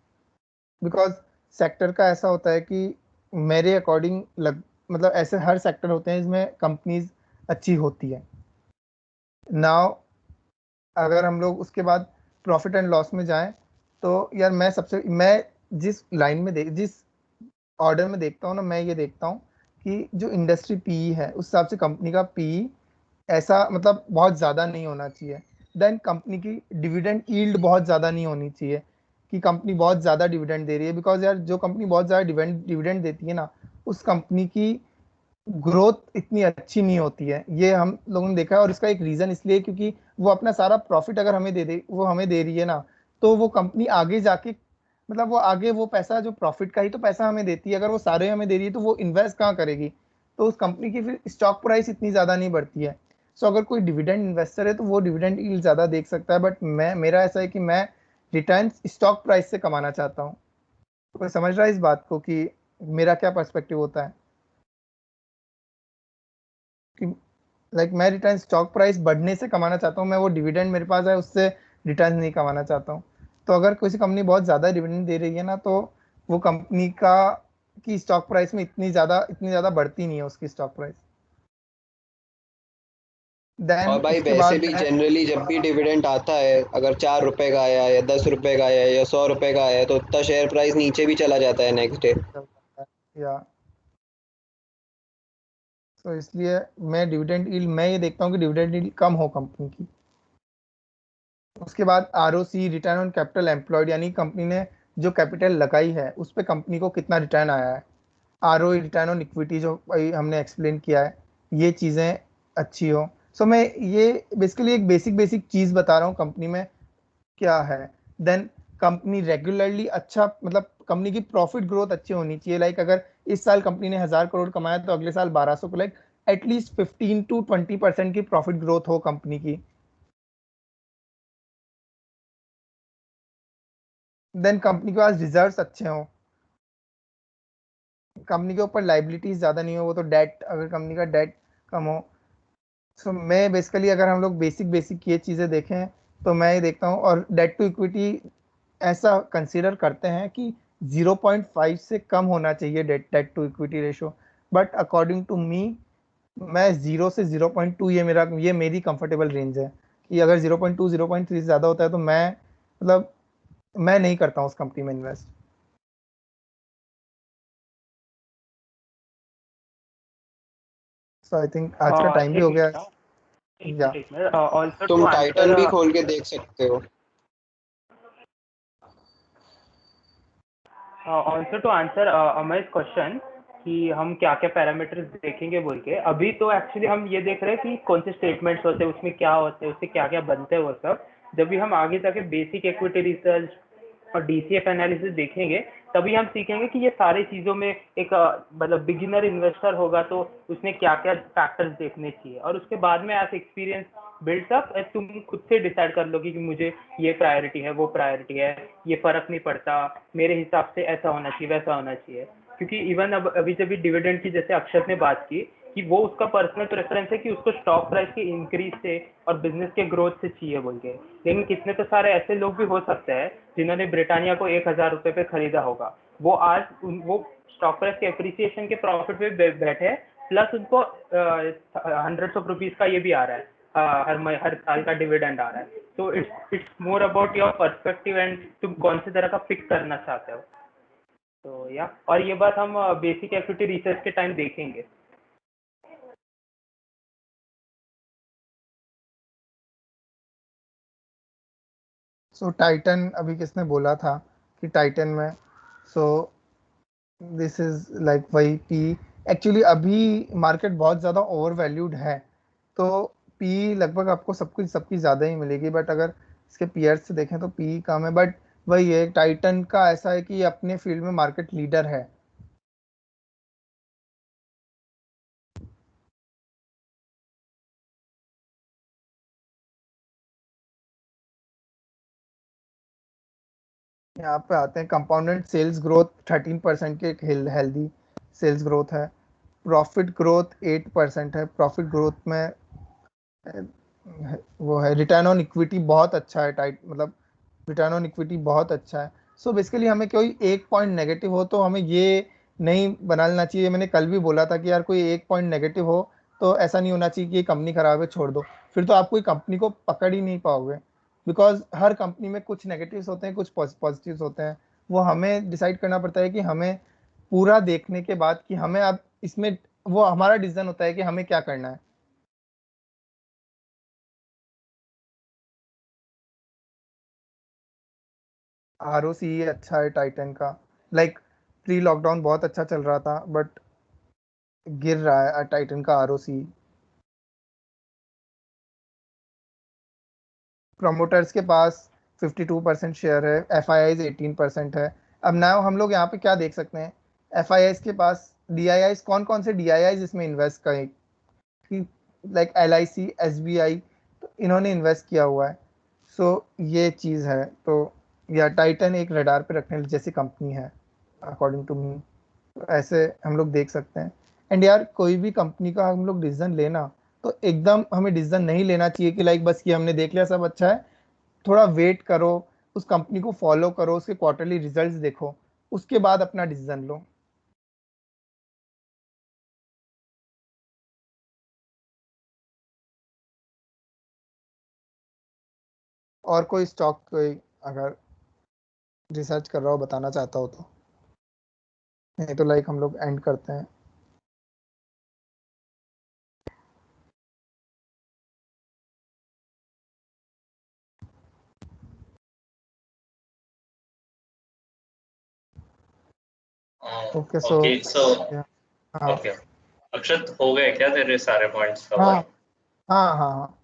Because sector का ऐसा होता है कि मेरे अकॉर्डिंग मतलब ऐसे हर सेक्टर होते हैं जिसमें कंपनीज अच्छी होती है। नाउ अगर हम लोग उसके बाद प्रॉफिट एंड लॉस में जाएं तो यार मैं जिस लाइन में जिस ऑर्डर में देखता हूँ ना, मैं ये देखता हूँ कि जो इंडस्ट्री पीई है उस हिसाब से कंपनी का पीई ऐसा मतलब बहुत ज़्यादा नहीं होना चाहिए। देन कंपनी की डिविडेंड यील्ड बहुत ज़्यादा नहीं होनी चाहिए कि कंपनी बहुत ज़्यादा डिविडेंड दे रही है। बिकॉज यार जो कंपनी बहुत ज़्यादा डिविडेंड देती है ना, उस कंपनी की ग्रोथ इतनी अच्छी नहीं होती है, ये हम लोगों ने देखा है। और इसका एक रीज़न इसलिए क्योंकि वो अपना सारा प्रॉफिट अगर हमें दे रही है ना, तो वो कंपनी आगे जाके मतलब वो आगे वो पैसा जो प्रॉफिट का ही तो पैसा हमें देती है, अगर वो सारे हमें दे रही है तो वो इन्वेस्ट कहाँ करेगी? तो उस कंपनी की फिर स्टॉक प्राइस इतनी ज़्यादा नहीं बढ़ती है। सो अगर कोई डिविडेंड इन्वेस्टर है तो वो डिविडेंड यील्ड ज़्यादा देख सकता है। बट मेरा ऐसा है कि मैं रिटर्न स्टॉक प्राइस से कमाना चाहता हूँ। कोई समझ रहा है इस बात को कि मेरा क्या पर्सपेक्टिव होता है? कि लाइक मैं रिटर्न स्टॉक प्राइस बढ़ने से कमाना चाहता हूँ, मैं वो डिविडेंड मेरे पास है उससे रिटर्न नहीं कमाना चाहता हूँ। तो अगर किसी कंपनी बहुत ज़्यादा डिविडेंड दे रही है ना, तो वो कंपनी का की स्टॉक प्राइस में इतनी ज़्यादा बढ़ती नहीं है उसकी स्टॉक प्राइस। और भाई वैसे भी जनरली जब भी डिविडेंड आता है, अगर 4 रुपए का आया या 10 रुपए का आया या 100 रुपए का आया तो उतना शेयर प्राइस नीचे भी चला जाता है नेक्स्ट डे। या तो इसलिए मैं ये देखता हूँ कि डिविडेंड यील्ड कम हो कंपनी की। उसके बाद ROC, return on capital employed, यानी कंपनी ने जो कैपिटल लगाई है उस पर कंपनी को कितना रिटर्न आया है। आरओई, रिटर्न ऑन इक्विटी, जो हमने एक्सप्लेन किया है, ये चीज़ें अच्छी हो। सो मैं ये बेसिकली एक बेसिक चीज़ बता रहा हूँ कंपनी में क्या है। देन कंपनी रेगुलरली अच्छा मतलब कंपनी की प्रॉफिट ग्रोथ अच्छी होनी चाहिए। लाइक अगर इस साल कंपनी ने 1000 करोड़ कमाया तो अगले साल 1200 को, लाइक एटलीस्ट 15 to 20% की प्रॉफिट ग्रोथ हो कंपनी की। देन कंपनी के पास रिजर्व्स अच्छे हों, कंपनी के ऊपर लाइबिलिटीज ज़्यादा नहीं हो, वो तो डेट, अगर कंपनी का डेट कम हो। सो मैं बेसिकली अगर हम लोग बेसिक ये चीज़ें देखें तो मैं ये देखता हूँ। और डेट टू इक्विटी ऐसा कंसीडर करते हैं कि 0.5 से कम होना चाहिए debt to equity ratio. But according to me मैं 0 से 0.2 ये मेरी कंफर्टेबल रेंज है कि अगर 0.2 0.3 ज़्यादा होता है तो मैं नहीं करता हूँ उस कंपनी में इन्वेस्ट। सो आई थिंक आज का टाइम भी हो गया। तुम टाइटन भी खोल के देख सकते हो। ऑल्सो टू आंसर अमय's क्वेश्चन कि हम क्या क्या पैरामीटर्स देखेंगे बोल के, अभी तो एक्चुअली हम ये देख रहे हैं कि कौन से स्टेटमेंट्स होते हैं, उसमें क्या होते हैं, उससे क्या क्या बनते हैं वो सब। जब भी हम आगे जाके बेसिक इक्विटी रिसर्च और डीसीएफ एनालिसिस देखेंगे तभी हम सीखेंगे कि ये सारी चीज़ों में एक मतलब बिगिनर इन्वेस्टर होगा तो उसने क्या क्या फैक्टर्स देखने चाहिए, और उसके बाद में एज एक्सपीरियंस बिल्ड अप तुम खुद से डिसाइड कर लोगे कि मुझे ये प्रायोरिटी है, वो प्रायोरिटी है, ये फर्क नहीं पड़ता, मेरे हिसाब से ऐसा होना चाहिए, वैसा होना चाहिए। क्योंकि इवन अब अभी जब डिविडेंड की जैसे अक्षत ने बात की कि वो उसका पर्सनल प्रेफरेंस है कि उसको स्टॉक प्राइस के इंक्रीज से और बिजनेस के ग्रोथ से चाहिए बोल के, लेकिन कितने तो सारे ऐसे लोग भी हो सकते हैं जिन्होंने ब्रिटानिया को 1,000 रुपए पे खरीदा होगा, वो आज वो स्टॉक प्राइस के एप्रिसिएशन के प्रॉफिट पे बैठे हैं, प्लस उनको हंड्रेड्स ऑफ रुपीज का ये भी आ रहा है, हर साल का डिविडेंड आ रहा है। तो it's more about your perspective and तुम कौन से तरह का पिक करना चाहते हो। तो या और ये बात हम बेसिक इक्विटी रिसर्च के टाइम देखेंगे। सो टाइटन अभी किसने बोला था कि टाइटन में, सो दिस इज लाइक वही पी, एक्चुअली अभी मार्केट बहुत ज़्यादा ओवर वैल्यूड है, तो पी लगभग आपको सबकी ज़्यादा ही मिलेगी, बट अगर इसके पीयर्स से देखें तो पी कम है, बट वही है टाइटन का ऐसा है कि अपने फील्ड में मार्केट लीडर है। यहाँ पे आते हैं कंपाउंडेड सेल्स ग्रोथ 13% के एक हेल्दी सेल्स ग्रोथ है, प्रॉफिट ग्रोथ 8% है, प्रॉफिट ग्रोथ में वो है रिटर्न ऑन इक्विटी बहुत अच्छा है, टाइट मतलब रिटर्न ऑन इक्विटी बहुत अच्छा है। सो बेसिकली हमें कोई एक पॉइंट नेगेटिव हो तो हमें ये नहीं बना लेना चाहिए, मैंने कल भी बोला था कि यार कोई एक पॉइंट नेगेटिव हो तो ऐसा नहीं होना चाहिए कि ये कंपनी खराब है छोड़ दो, फिर तो आप कोई कंपनी को पकड़ ही नहीं पाओगे, बिकॉज हर कंपनी में कुछ नेगेटिव्स होते हैं, कुछ पॉजिटिव्स होते हैं, वो हमें डिसाइड करना पड़ता है कि हमें पूरा देखने के बाद कि हमें अब इसमें वो हमारा डिसीजन होता है कि हमें क्या करना है। आरओसी अच्छा है टाइटन का, लाइक प्री लॉकडाउन बहुत अच्छा चल रहा था बट गिर रहा है टाइटन का आरओसी। प्रमोटर्स के पास 52% शेयर है, एफ आई आईज 18% है। अब ना हम लोग यहाँ पे क्या देख सकते हैं, एफ आई आईज के पास डी आई आईज कौन कौन से डी आई आईज इसमें इन्वेस्ट करें, like L I C, S B I, तो इन्होंने इन्वेस्ट किया हुआ है। सो ये चीज़ है, तो या टाइटन एक रडार पे रखने जैसी कंपनी है अकॉर्डिंग टू मी, तो ऐसे हम लोग देख सकते हैं। एंड यार कोई भी कंपनी का हम लोग डिसीजन लेना तो एकदम हमें डिसीजन नहीं लेना चाहिए कि लाइक बस ये हमने देख लिया सब अच्छा है, थोड़ा वेट करो, उस कंपनी को फॉलो करो, उसके क्वार्टरली रिजल्ट्स देखो, उसके बाद अपना डिसीजन लो। और कोई स्टॉक कोई अगर रिसर्च कर रहा हो बताना चाहता हो तो, नहीं तो लाइक हम लोग एंड करते हैं। ओके सो ओके सो हाँ ओके अक्षत, हो गए क्या तेरे सारे पॉइंट्स हाँ कवर? हाँ हाँ हाँ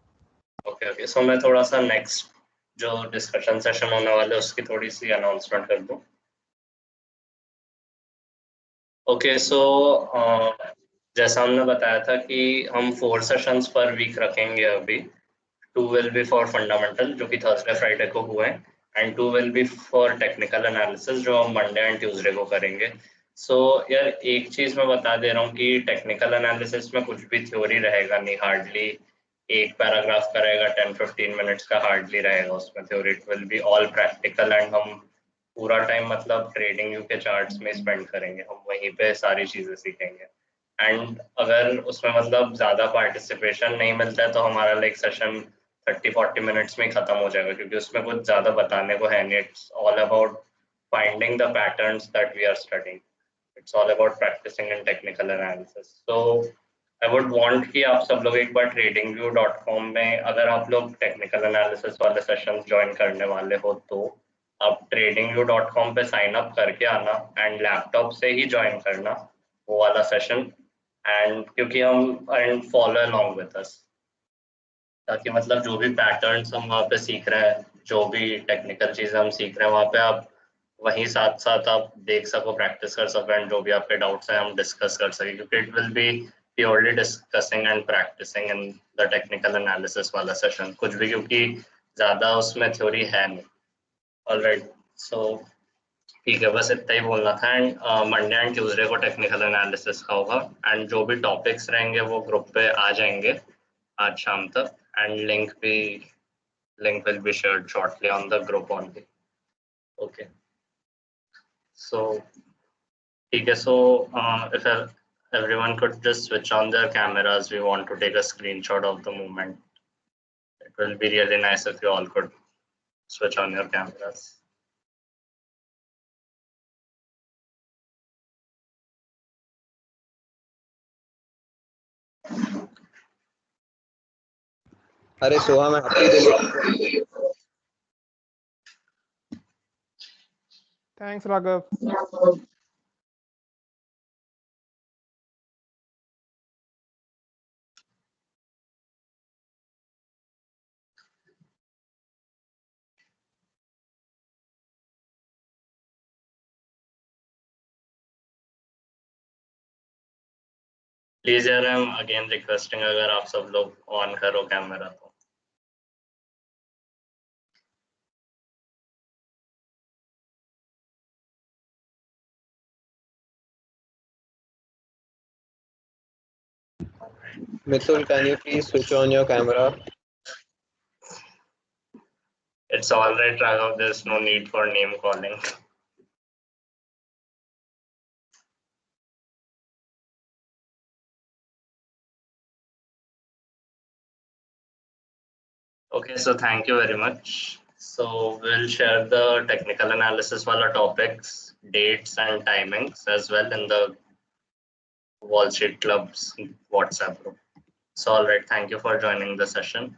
ओके ओके सो मैं थोड़ा सा नेक्स्ट जो डिस्कशन सेशन होने वाले है उसकी थोड़ी सी अनाउंसमेंट कर दूं। ओके सो जैसा हमने बताया था कि हम 4 सेशंस पर वीक रखेंगे अभी। 2 विल बी फॉर फंडामेंटल जो कि थर्सडे फ्राइडे को हुए हैं, and 2 will be for technical analysis जो हम मंडे एंड ट्यूसडे को करेंगे। सो यार एक चीज मैं बता दे रहा हूँ कि टेक्निकल एनालिसिस में कुछ भी थ्योरी रहेगा नहीं, हार्डली एक पैराग्राफ का रहेगा, 10-15 मिनट्स का हार्डली रहेगा उसमें theory. It will be all practical and हम पूरा टाइम मतलब ट्रेडिंग व्यू के चार्ट्स में स्पेंड करेंगे, हम वहीं पे सारी चीजें सीखेंगे। एंड अगर उसमें मतलब ज्यादा पार्टिसिपेशन नहीं मिलता है तो हमारा लाइक सेशन 30-40 मिनट्स में ही खत्म हो जाएगा, क्योंकि उसमें कुछ ज्यादा बताने को है नहीं। It's all about finding the patterns that we are studing, it's all about practising in technical analysis. So I would want कि आप सब लोग एक बार tradingview.com में अगर आप लोग टेक्निकल एनालिसिस वाले सेशंस ज्वाइन करने वाले हो तो आप tradingview.com पे साइन अप करके आना एंड लैपटॉप से ही ज्वाइन करना वो वाला सेशन, एंड क्योंकि हम and follow along with us, ताकि मतलब जो भी पैटर्न्स हम वहाँ पे सीख रहे हैं, जो भी टेक्निकल चीजें हम सीख रहे हैं वहाँ पे आप वहीं साथ साथ आप देख सको, प्रैक्टिस कर सको, एंड जो भी आपके डाउट्स हैं हम डिस्कस कर सके, क्योंकि it will be purely discussing and practising in the technical analysis वाला सेशन, कुछ भी, क्योंकि ज़्यादा उसमें थ्योरी है नहीं। ऑलराइट, सो ठीक है, बस इतना ही बोलना था। एंड मंडे एंड ट्यूसडे को टेक्निकल एनालिसिस का होगा, एंड जो भी टॉपिक्स रहेंगे वो ग्रुप पे आ जाएंगे आज शाम तक, and link will be shared shortly on the group only. Okay, so ठीक है, सो if everyone could just switch on their cameras, we want to take a screenshot of the movement. It will be really nice if you all could switch on your cameras. अरे सोहा, मैं happy Delhi. Thanks Raghav. Please यार, I am again requesting, अगर आप सब लोग on करो camera तो। Mithul, can you please switch on your camera? It's all right, Raghav, there's no need for name calling. Okay, so thank you very much. So we'll share the technical analysis wala topics, dates and timings as well in the Wall Street Club's WhatsApp group. So all right, thank you for joining the session.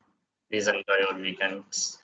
Please enjoy your weekends.